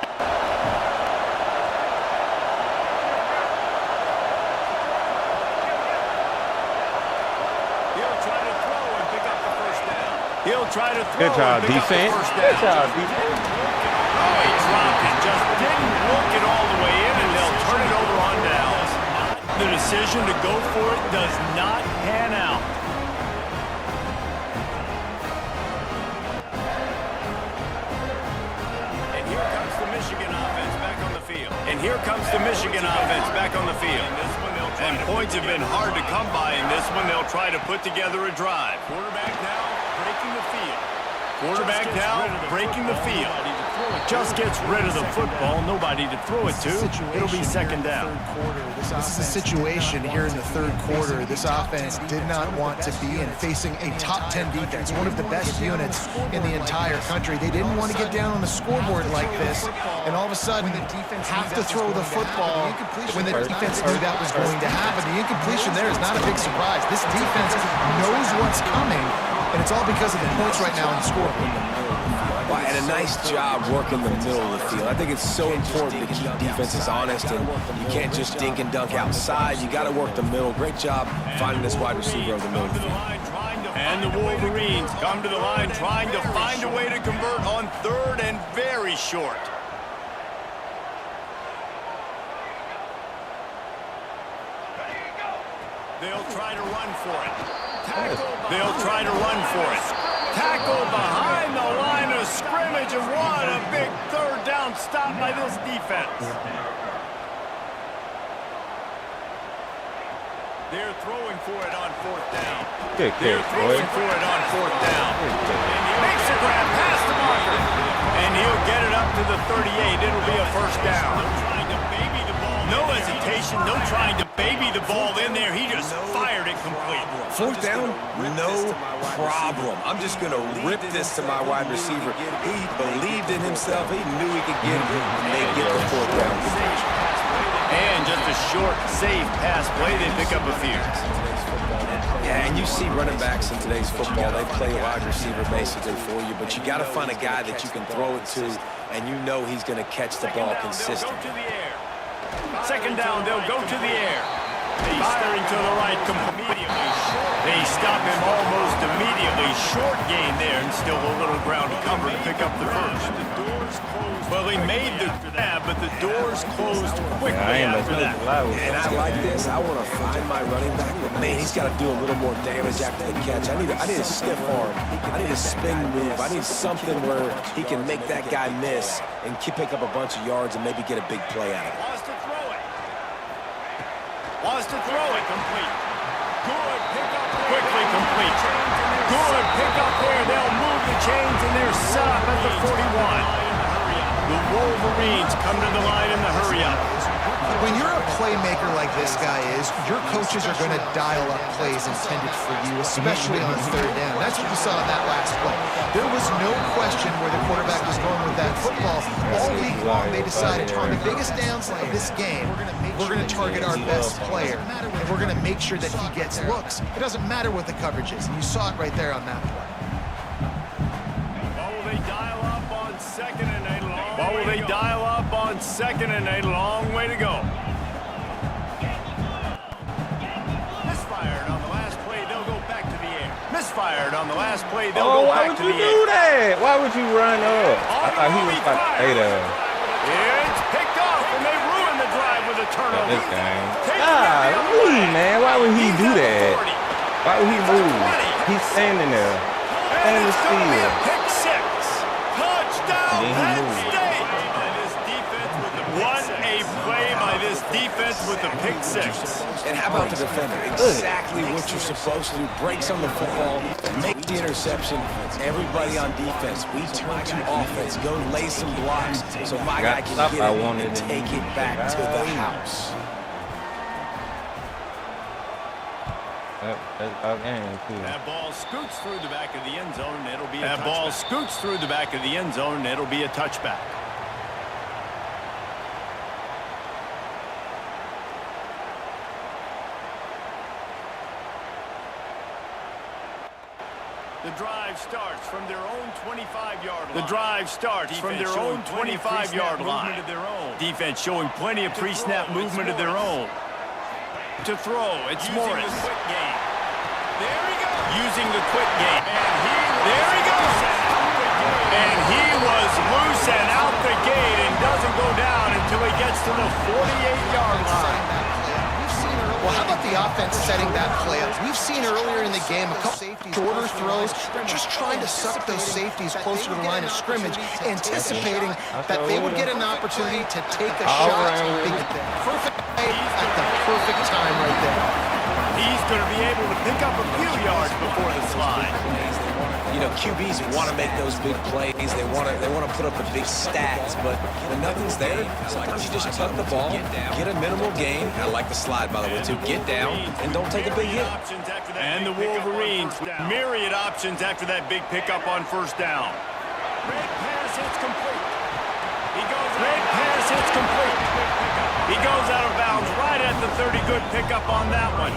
He'll try to throw Good job, and pick up the defense. first down. Good job, defense. Oh, he dropped it. Just didn't work it all the way in, and they'll turn it over on downs. The decision to go for it does not pan out. And here comes the Michigan offense back on the field. And points have been hard to come by in this one. They'll try to put together a drive. Quarterback now breaking the field. Just gets rid of the football. Nobody to throw it to. It'll be second down. This is a situation here in the third quarter this offense did not want to be in, facing a top 10 defense, one of the best units in the entire country. They didn't want to get down on the scoreboard like this, and all of a sudden have to throw the football when the defense knew that was going to happen. The incompletion there is not a big surprise. This defense knows what's coming, and it's all because of the points right now on the scoreboard. And a nice job working the middle of the field. I think it's so important to keep defenses honest, and you can't just dink and dunk outside. You got to work the middle. Great job finding this wide receiver over the middle of the field. And the Wolverines come to the line trying to find a way to convert on third and very short. They'll try to run for it. Tackle behind the line of scrimmage, and what a big third down stop by this defense. They're throwing for it on fourth down. And he makes a grab past the marker. And he'll get it up to the 38. It'll be a first down. No hesitation, no trying to baby the ball in there. He just fired it complete. Fourth down, no problem. I'm just going to rip this to my wide receiver. He believed in himself. He knew he could get it, and they get the fourth down. And just a short, safe pass play. They pick up a few. Yeah, and you see running backs in today's football, they play wide receiver basically for you, but you got to find a guy that you can throw it to, and you know he's going to catch the ball consistently. Second down, they'll go to the air. Firing to the right completely. They stop him almost immediately. Short gain there, and still a little ground to cover to pick up the first. Well, he made the grab, but the doors closed quickly after that. And I like this. I want to find my running back, but man, he's got to do a little more damage after the catch. I need a stiff arm. I need a spin move. I need something where he can make that guy miss and pick up a bunch of yards and maybe get a big play out of it. Wants to throw it. Complete. Good pickup. Quickly complete. Good pickup there. They'll move the chains, and they're set up at the 41. The Wolverines come to the line in the hurry-up. When you're a playmaker like this guy is, your coaches are going to dial up plays intended for you, especially on third down. That's what you saw in that last play. There was no question where the quarterback was going with that football. All week long, they decided on the biggest downs of this game, we're going to target our best player, and we're going to make sure that he gets looks. It doesn't matter what the coverage is, and you saw it right there on that play. What will they dial up on second and a long way to go? Misfired on the last play. They'll go back to the air. misfired on the last play. They'll Oh, go why back would to you the do that? Why would you run up? I thought he was about to stay there. It's picked off, and they ruin the drive with a turnover. This game. Taking it the other way. Man, why would he do He's at that? 40. Why would he move? 20. He's standing there. And Standing it's going to be still. a pick six. Touchdown, And then he Penn moved. State. What a play by this defense with the pick six. And how about the defender? Exactly what you're supposed to do. Breaks on the football, make the interception. Everybody on defense, we turn to offense. Go lay some blocks so my guy can get it and take it back to the house. That's our game, too. That ball scoots through the back of the end zone. It'll be a touchback. That ball scoots through the back of the end zone. It'll be a touchback. The drive starts from their own 25-yard line. The drive starts from their own 25-yard line. Defense showing plenty of pre-snap movement of their own. To throw, it's Morris. There he goes. Using the quick game. There he goes. And he was loose and out the gate and doesn't go down until he gets to the 48-yard line. Well, how about the offense setting that play up? We've seen earlier in the game a couple shorter throws. They're just trying to suck those safeties closer to the line of scrimmage, anticipating that they would get an opportunity to take a shot. Perfect play at the perfect time right there. He's going to be able to pick up a few yards before the slide. You know, QBs want to make those big plays. They want to put up the big stats, but when nothing's there, sometimes you just tuck the ball, get a minimal gain. I like the slide, by the way, too. Get down and don't take a big hit. And the Wolverines, myriad options after that big pickup on first down. Red pass, it's complete. Red pass, it's complete. He goes out of bounds right at the 30. Good pickup on that one.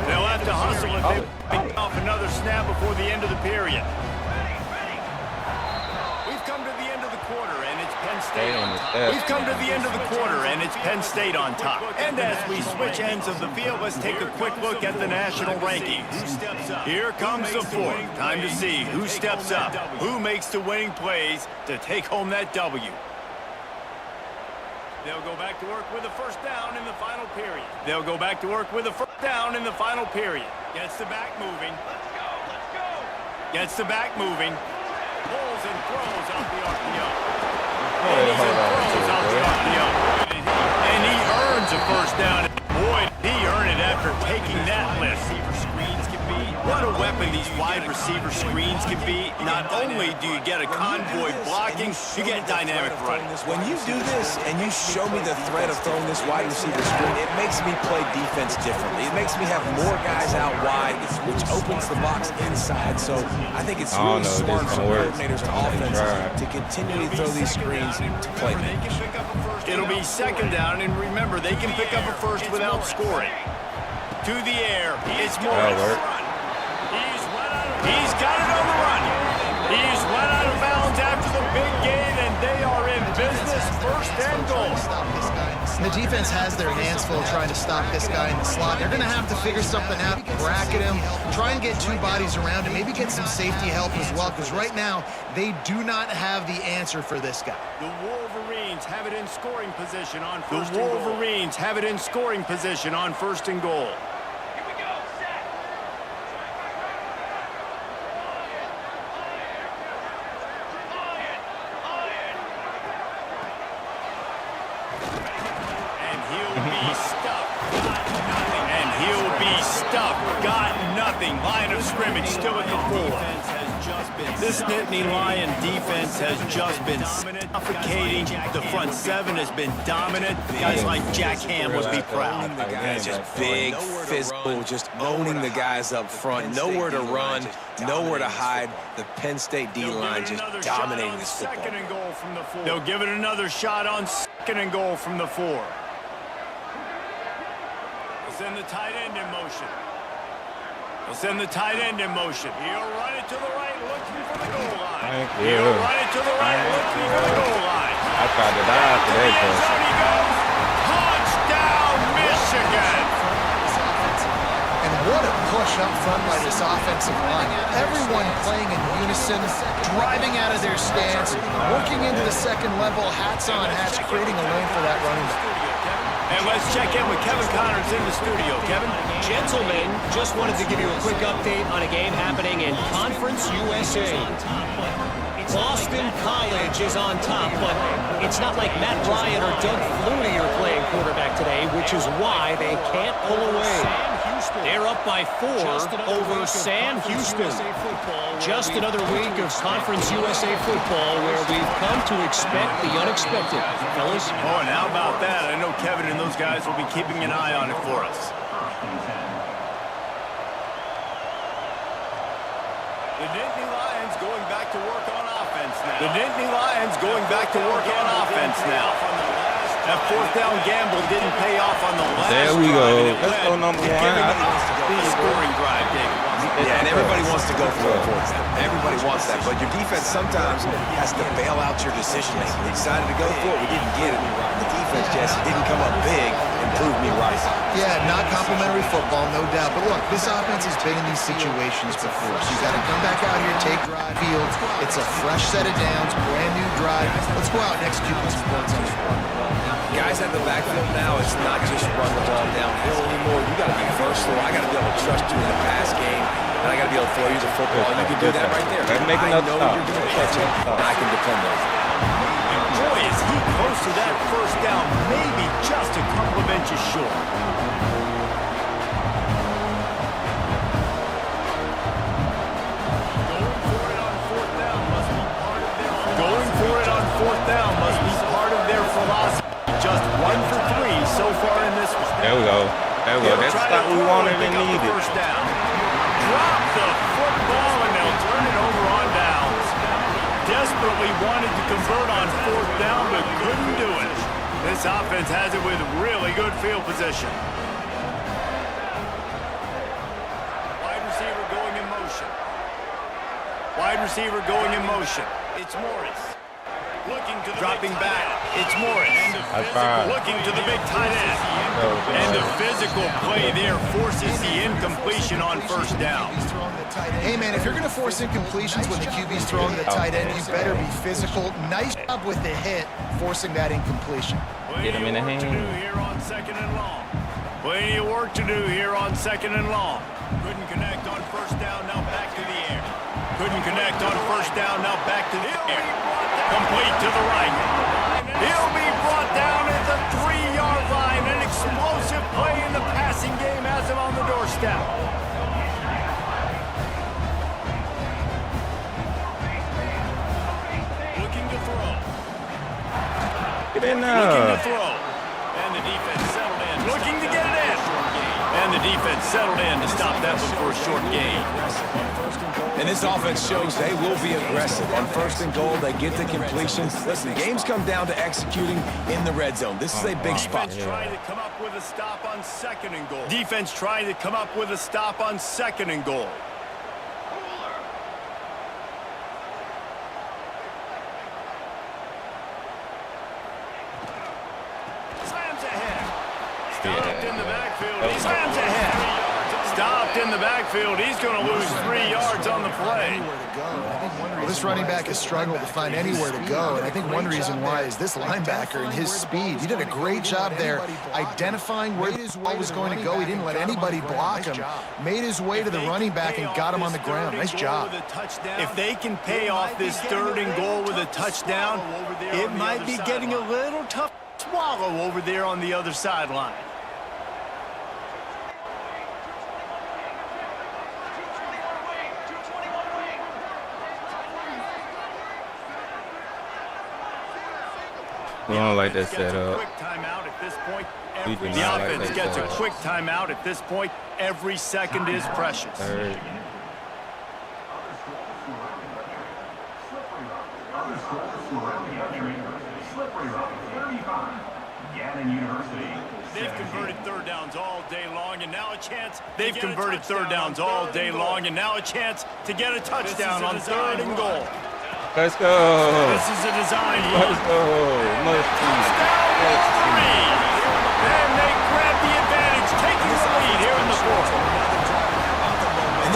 They'll have to hustle if they pick off another snap before the end of the period. We've come to the end of the quarter, and it's Penn State on top. We've come to the end of the quarter, and it's Penn State on top. And as we switch ends of the field, let's take a quick look at the national rankings. Here comes the fourth. Time to see who steps up, who makes the winning plays to take home that W. They'll go back to work with a first down in the final period. They'll go back to work with a first down in the final period. Gets the back moving. Let's go. Gets the back moving. Pulls and throws out the RPO. Pulls and throws out the RPO. And he earns a first down. Boy, he earned it after taking that lift. What a weapon these wide receiver screens can be. Not only do you get a convoy blocking, you get dynamic running. When you do this and you show me the threat of throwing this wide receiver screen, it makes me play defense differently. It makes me have more guys out wide, which opens the box inside. So I think it's really smart for coordinators to offense to continually throw these screens to playmakers. It'll be second down, and remember, they can pick up a first without scoring. To the air, it's Morris. He's got it on the run. He's run out of bounds after the big gain, and they are in business, first and goal. The defense has their hands full trying to stop this guy in the slot. They're going to have to figure something out, bracket him, try and get two bodies around him, maybe get some safety help as well, because right now they do not have the answer for this guy. The Wolverines have it in scoring position on first and goal. The Wolverines have it in scoring position on first and goal. Line of scrimmage still at the 4. This Nittany Lion defense has just been suffocating. The front seven has been dominant. Guys like Jack Ham would be proud. The guys just big, physical, just owning the guys up front. Nowhere to run, nowhere to hide. The Penn State D-line just dominating this football. They'll give it another shot on second and goal from the 4. They'll send the tight end in motion. They'll send the tight end in motion. He'll run it to the right, looking for the goal line. Thank you. He'll run it to the right, looking for the goal line. I tried to die for that. He goes. Touchdown, push up front by this offensive line. Everyone playing in unison, driving out of their stance, working into the second level, hats on hats, creating a lane for that running back. And let's check in with Kevin Connors in the studio. Kevin? Gentlemen, just wanted to give you a quick update on a game happening in Conference USA. Boston College is on top, but it's not like Matt Ryan or Doug Flutie are playing quarterback today, which is why they can't pull away. They're up by 4 over Sam Houston. Just another week of Conference USA football where we've come to expect the unexpected. Fellas? Oh, and how about that? I know Kevin and those guys will be keeping an eye on it for us. The Nittany Lions going back to work on offense now. The Nittany Lions going back to work on offense now. That fourth down gamble didn't pay off on the last There we drive, go. Let's go number 1. The scoring drive, David. Yeah, and everybody wants to go for it. Everybody wants that, but your defense sometimes has to bail out your decision making. We decided to go for it. We didn't get it. The defense, Jesse, didn't come up big and prove me right. Yeah, not complimentary football, no doubt. But look, this offense has been in these situations before. So you got to come back out here, take drive fields. It's a fresh set of downs, brand new drive. Let's go out and execute these points on the board. Guys at the backfield now, it's not just run the ball downhill anymore. You got to be versatile. I got to be able to trust you in the pass game, and I got to be able to throw you the football. And you can do that right there. I know you're going to catch it, and I can depend on it. Boy, is he close to that first down, maybe just a couple of inches short. Going for it on fourth down must be part of their philosophy. Just 1 for 3 so far in this one. There we go. There we go. That's what we wanted and needed. First down. Drop the football and they'll turn it over on downs. Desperately wanted to convert on fourth down but couldn't do it. This offense has it with really good field position. Wide receiver going in motion. Wide receiver going in motion. It's Morris. Looking to the dropping back. It's Morris. Looking to the big tight end. And the physical play there forces the incompletion on first down. Hey, man, if you're going to force incompletions when the QB's throwing the tight end, you better be physical. Nice job with the hit, forcing that incompletion. Get him in the hand. Plenty of work to do here on second and long. Plenty of work to do here on second and long. Couldn't connect on first down, now back to the air. Couldn't connect on first down, now back to the air. Complete to the right. He'll be brought down at the 3-yard line. An explosive play in the passing game has him on the doorstep. Looking to throw. Get in Looking to there. throw. And the defense settled in. Looking to get it in. And the defense settled in to stop that one for a short gain. And this offense shows they will be aggressive. On first and goal, they get the completion. Listen, the games come down to executing in the red zone. This is a big spot. Defense trying to come up with a stop on second and goal. Defense trying to come up with a stop on second and goal. Slams ahead. Stopped in the backfield. He slams ahead. Stopped in the backfield. He's going to lose 3 yards on the play. Well, this running back has struggled to find anywhere to go, and I think one reason why is this linebacker and his speed. He did a great job there identifying where his ball was going to go. He didn't let anybody block him. Made his way to the running back and got him on the ground. Nice job. If they can pay off this third and goal with a touchdown, it might be getting a little tough to swallow over there on the other sideline. We don't like that setup. We do The not like offense that gets a setup. quick timeout at this point. Every second is precious. Third. They've converted third downs all day long, and now a chance. They've converted third downs all day long, and now a chance to get a touchdown on third and goal. Let's go. This is a design Let's run. go. Must Touchdown, Wolverines! And they grab the advantage, taking the lead here in the fourth.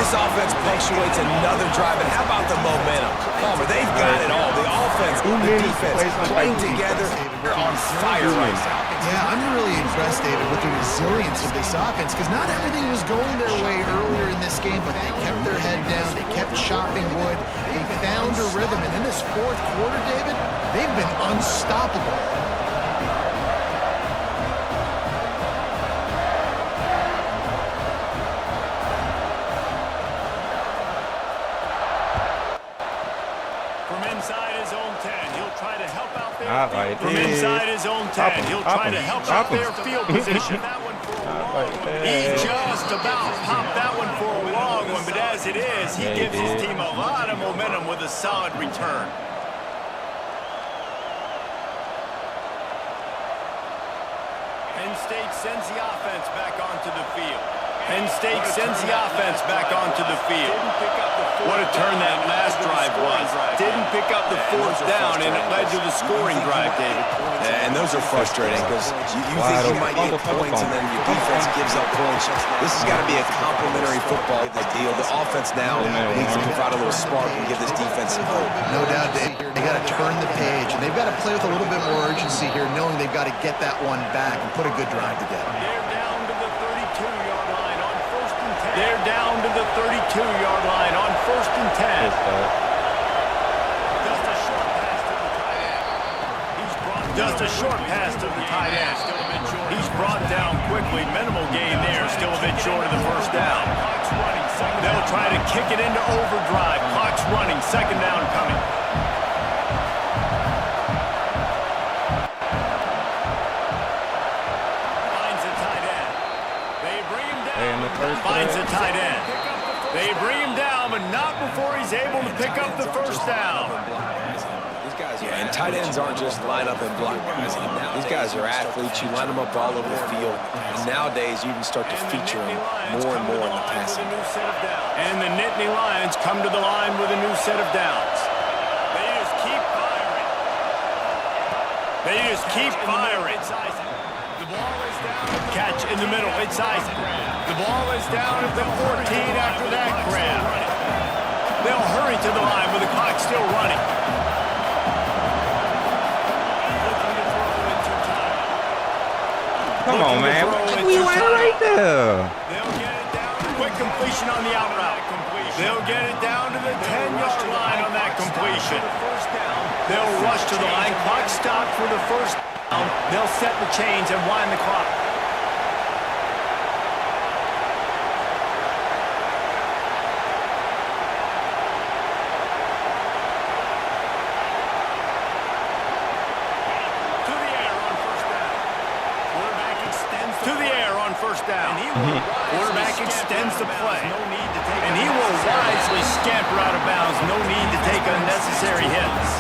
this offense punctuates another drive. And how about the momentum? Palmer, they've got it all. The offense, the defense, playing together. They're on fire right now. Yeah, I'm really impressed, David, with the resilience of this offense because not everything was going their way earlier in this game, but they kept their head down. They kept chopping wood. They found a rhythm. And in this fourth quarter, David, they've been unstoppable. From inside his own 10, he'll try to help out their field position. He just about popped that one for a long one, but as it is, he gives his team a lot of momentum with a solid return. Penn State sends the offense back onto the field. Penn State sends the offense back onto the field. What a turn that last drive was. Didn't pick up the fourth down, and it led to the scoring drive, David. And those are frustrating because you think you might get points and then your defense gives up points. This has got to be a complimentary football deal. The offense now needs to provide a little spark and give this defense some hope. No doubt, Dave. They got to turn the page, and they've got to play with a little bit more urgency here, knowing they've got to get that one back and put a good drive together. They're down to the 32-yard line on 1st and 10. They're down to the 32-yard line on 1st and 10. Just a short pass to the tight end. He's brought down quickly. Minimal gain there. Still a bit short of the first down. They'll try to kick it into overdrive. Clock's running. Second down coming. Finds a tight end. They bring him down. Finds a tight end. They bring him down, but not before he's able to pick up the first down. Yeah, and tight ends aren't just line up and block guys. These guys are athletes. You line them up all over the field. And nowadays, you can start to feature them more and more in the passing. And the Nittany Lions come to the line with a new set of downs. They just keep firing. They just keep firing. The ball is down. Catch in the middle. It's Isaac. The ball is down at the 14 after that grab. They'll hurry to the line with the clock still running. Come on, man. We went right there. They'll get it down. Quick completion on the out route. They'll get it down to the 10-yard line on that completion. They'll rush to the line. Clock stopped for the first down. They'll set the chains and wind the clock. Quarterback extends the play, and he will wisely scamper out of bounds. No need to take unnecessary hits.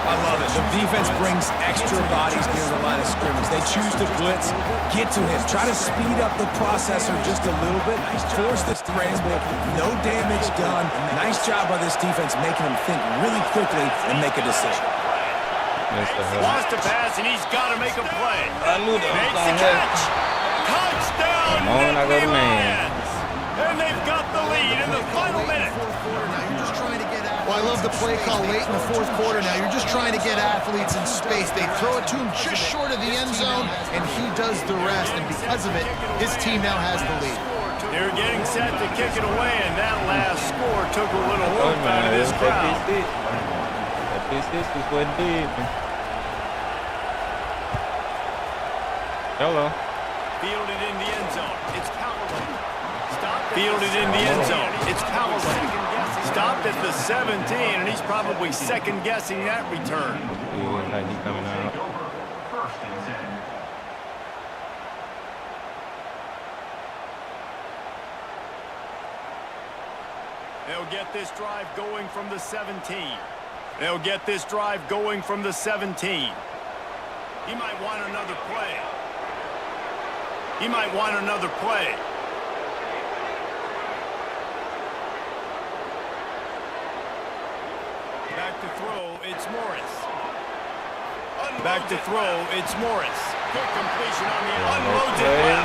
I love it. The defense brings extra bodies near the line of scrimmage. They choose to blitz, get to him, try to speed up the processor just a little bit, force the scramble, no damage done. Nice job by this defense making him think really quickly and make a decision. Wants to pass, and he's got to make a play. I knew that. Makes the catch. Touchdown, Nittany Lions. And they've got the lead in the final minute. Well, I love the play call late in the fourth quarter now. You're just trying to get athletes in space. They throw it to him just short of the end zone, and he does the rest. And because of it, his team now has the lead. They're getting set to kick it away, and that last score took a little hope out of this crowd. Hello. Fielded in the end zone. It's Callaway. Fielded in the end zone. It's Callaway. Stopped at the 17, and he's probably second-guessing that return. He's coming out. They'll get this drive going from the 17. They'll get this drive going from the 17. He might want another play. He might want another play. Back to throw, it's Morris. Back to throw, it's Morris. Quick completion on the out. Unloads it left.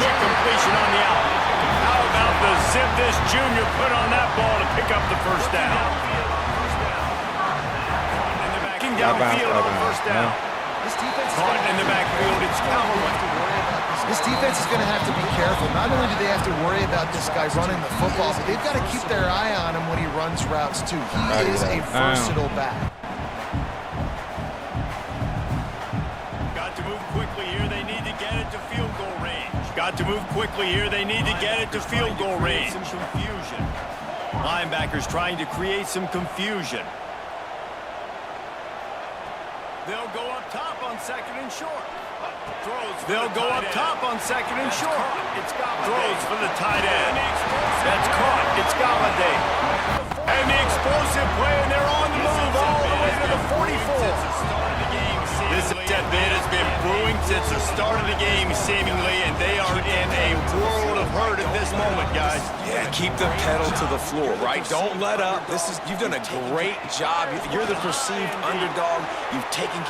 Quick completion on the out. How about the zip this junior put on that ball to pick up the first down? Backing downfield on first down. Caught in the backfield, it's Callaway. This defense is going to have to be careful. Not only do they have to worry about this guy running the football, but they've got to keep their eye on him when he runs routes too. He is a versatile back. Got to move quickly here. They need to get it to field goal range. Got to move quickly here. They need to get it to field goal range. Some confusion. Linebackers trying to create some confusion. They'll go up top on second and short. They'll go up top on second and short. Throws for the tight end. That's caught. It's Galladay. And the explosive play, and they're on the move all the way to the 44. This bit has been brewing since the start of the game, seemingly, and they are in a world of hurt at this moment, guys. Yeah, keep the pedal to the floor, right? Don't let up. You've done a great job. You're the perceived underdog. You've taken.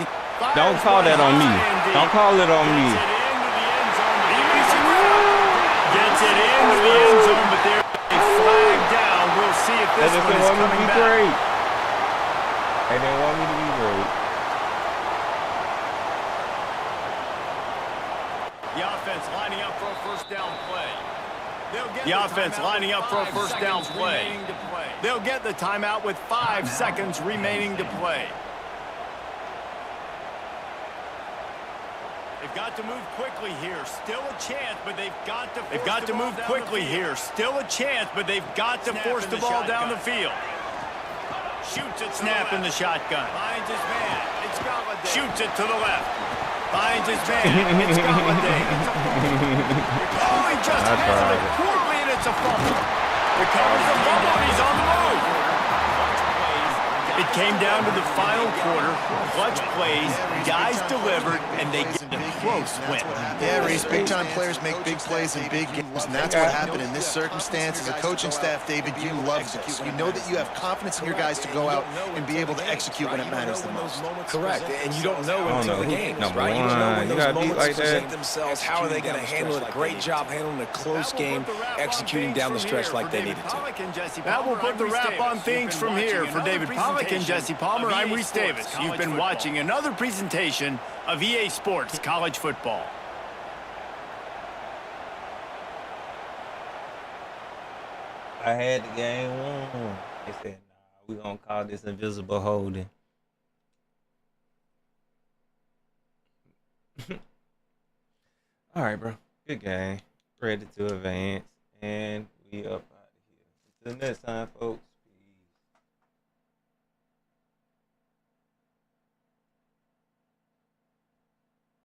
Don't call that on me. Don't call it on me. Gets it into the end zone, but they're flag down. We'll see if this one is coming back. They didn't want me to be great. The offense lining up for a first down play. The offense lining up for a first down play. They'll get the timeout with 5 seconds remaining to play. They've got to move quickly here. Still a chance, but they've got to. They've got to move quickly here. Still a chance, but they've got to force the ball down the field. Shoots it. Snap in the shotgun. Finds his man. It's Galladay. Shoots it to the left. Finds his man. It's Galladay. Oh, he just handled it poorly, and it's a fumble. Recovers the fumble, and he's on the move. It came down to the final quarter. Clutch plays, guys delivered, and they get a close win. Yeah, Reese, big-time players make big plays in big games, and that's what happened in this circumstance. As a coaching staff, David, you love this. You know that you have confidence in your guys to go out and be able to execute when it matters the most. Correct, and you don't know until the game, right? You don't know when those moments present themselves. How are they going to handle it? A great job handling a close game, executing down the stretch like they needed to. That will put the wrap on things from here. For David Pollack and Jesse Palmer, I'm Reese Davis. You've been watching another presentation of EA Sports College Football. I had the game won. They said, nah, we're going to call this invisible holding. All right, bro. Good game. Ready to advance. And we up out of here. Until next time, folks.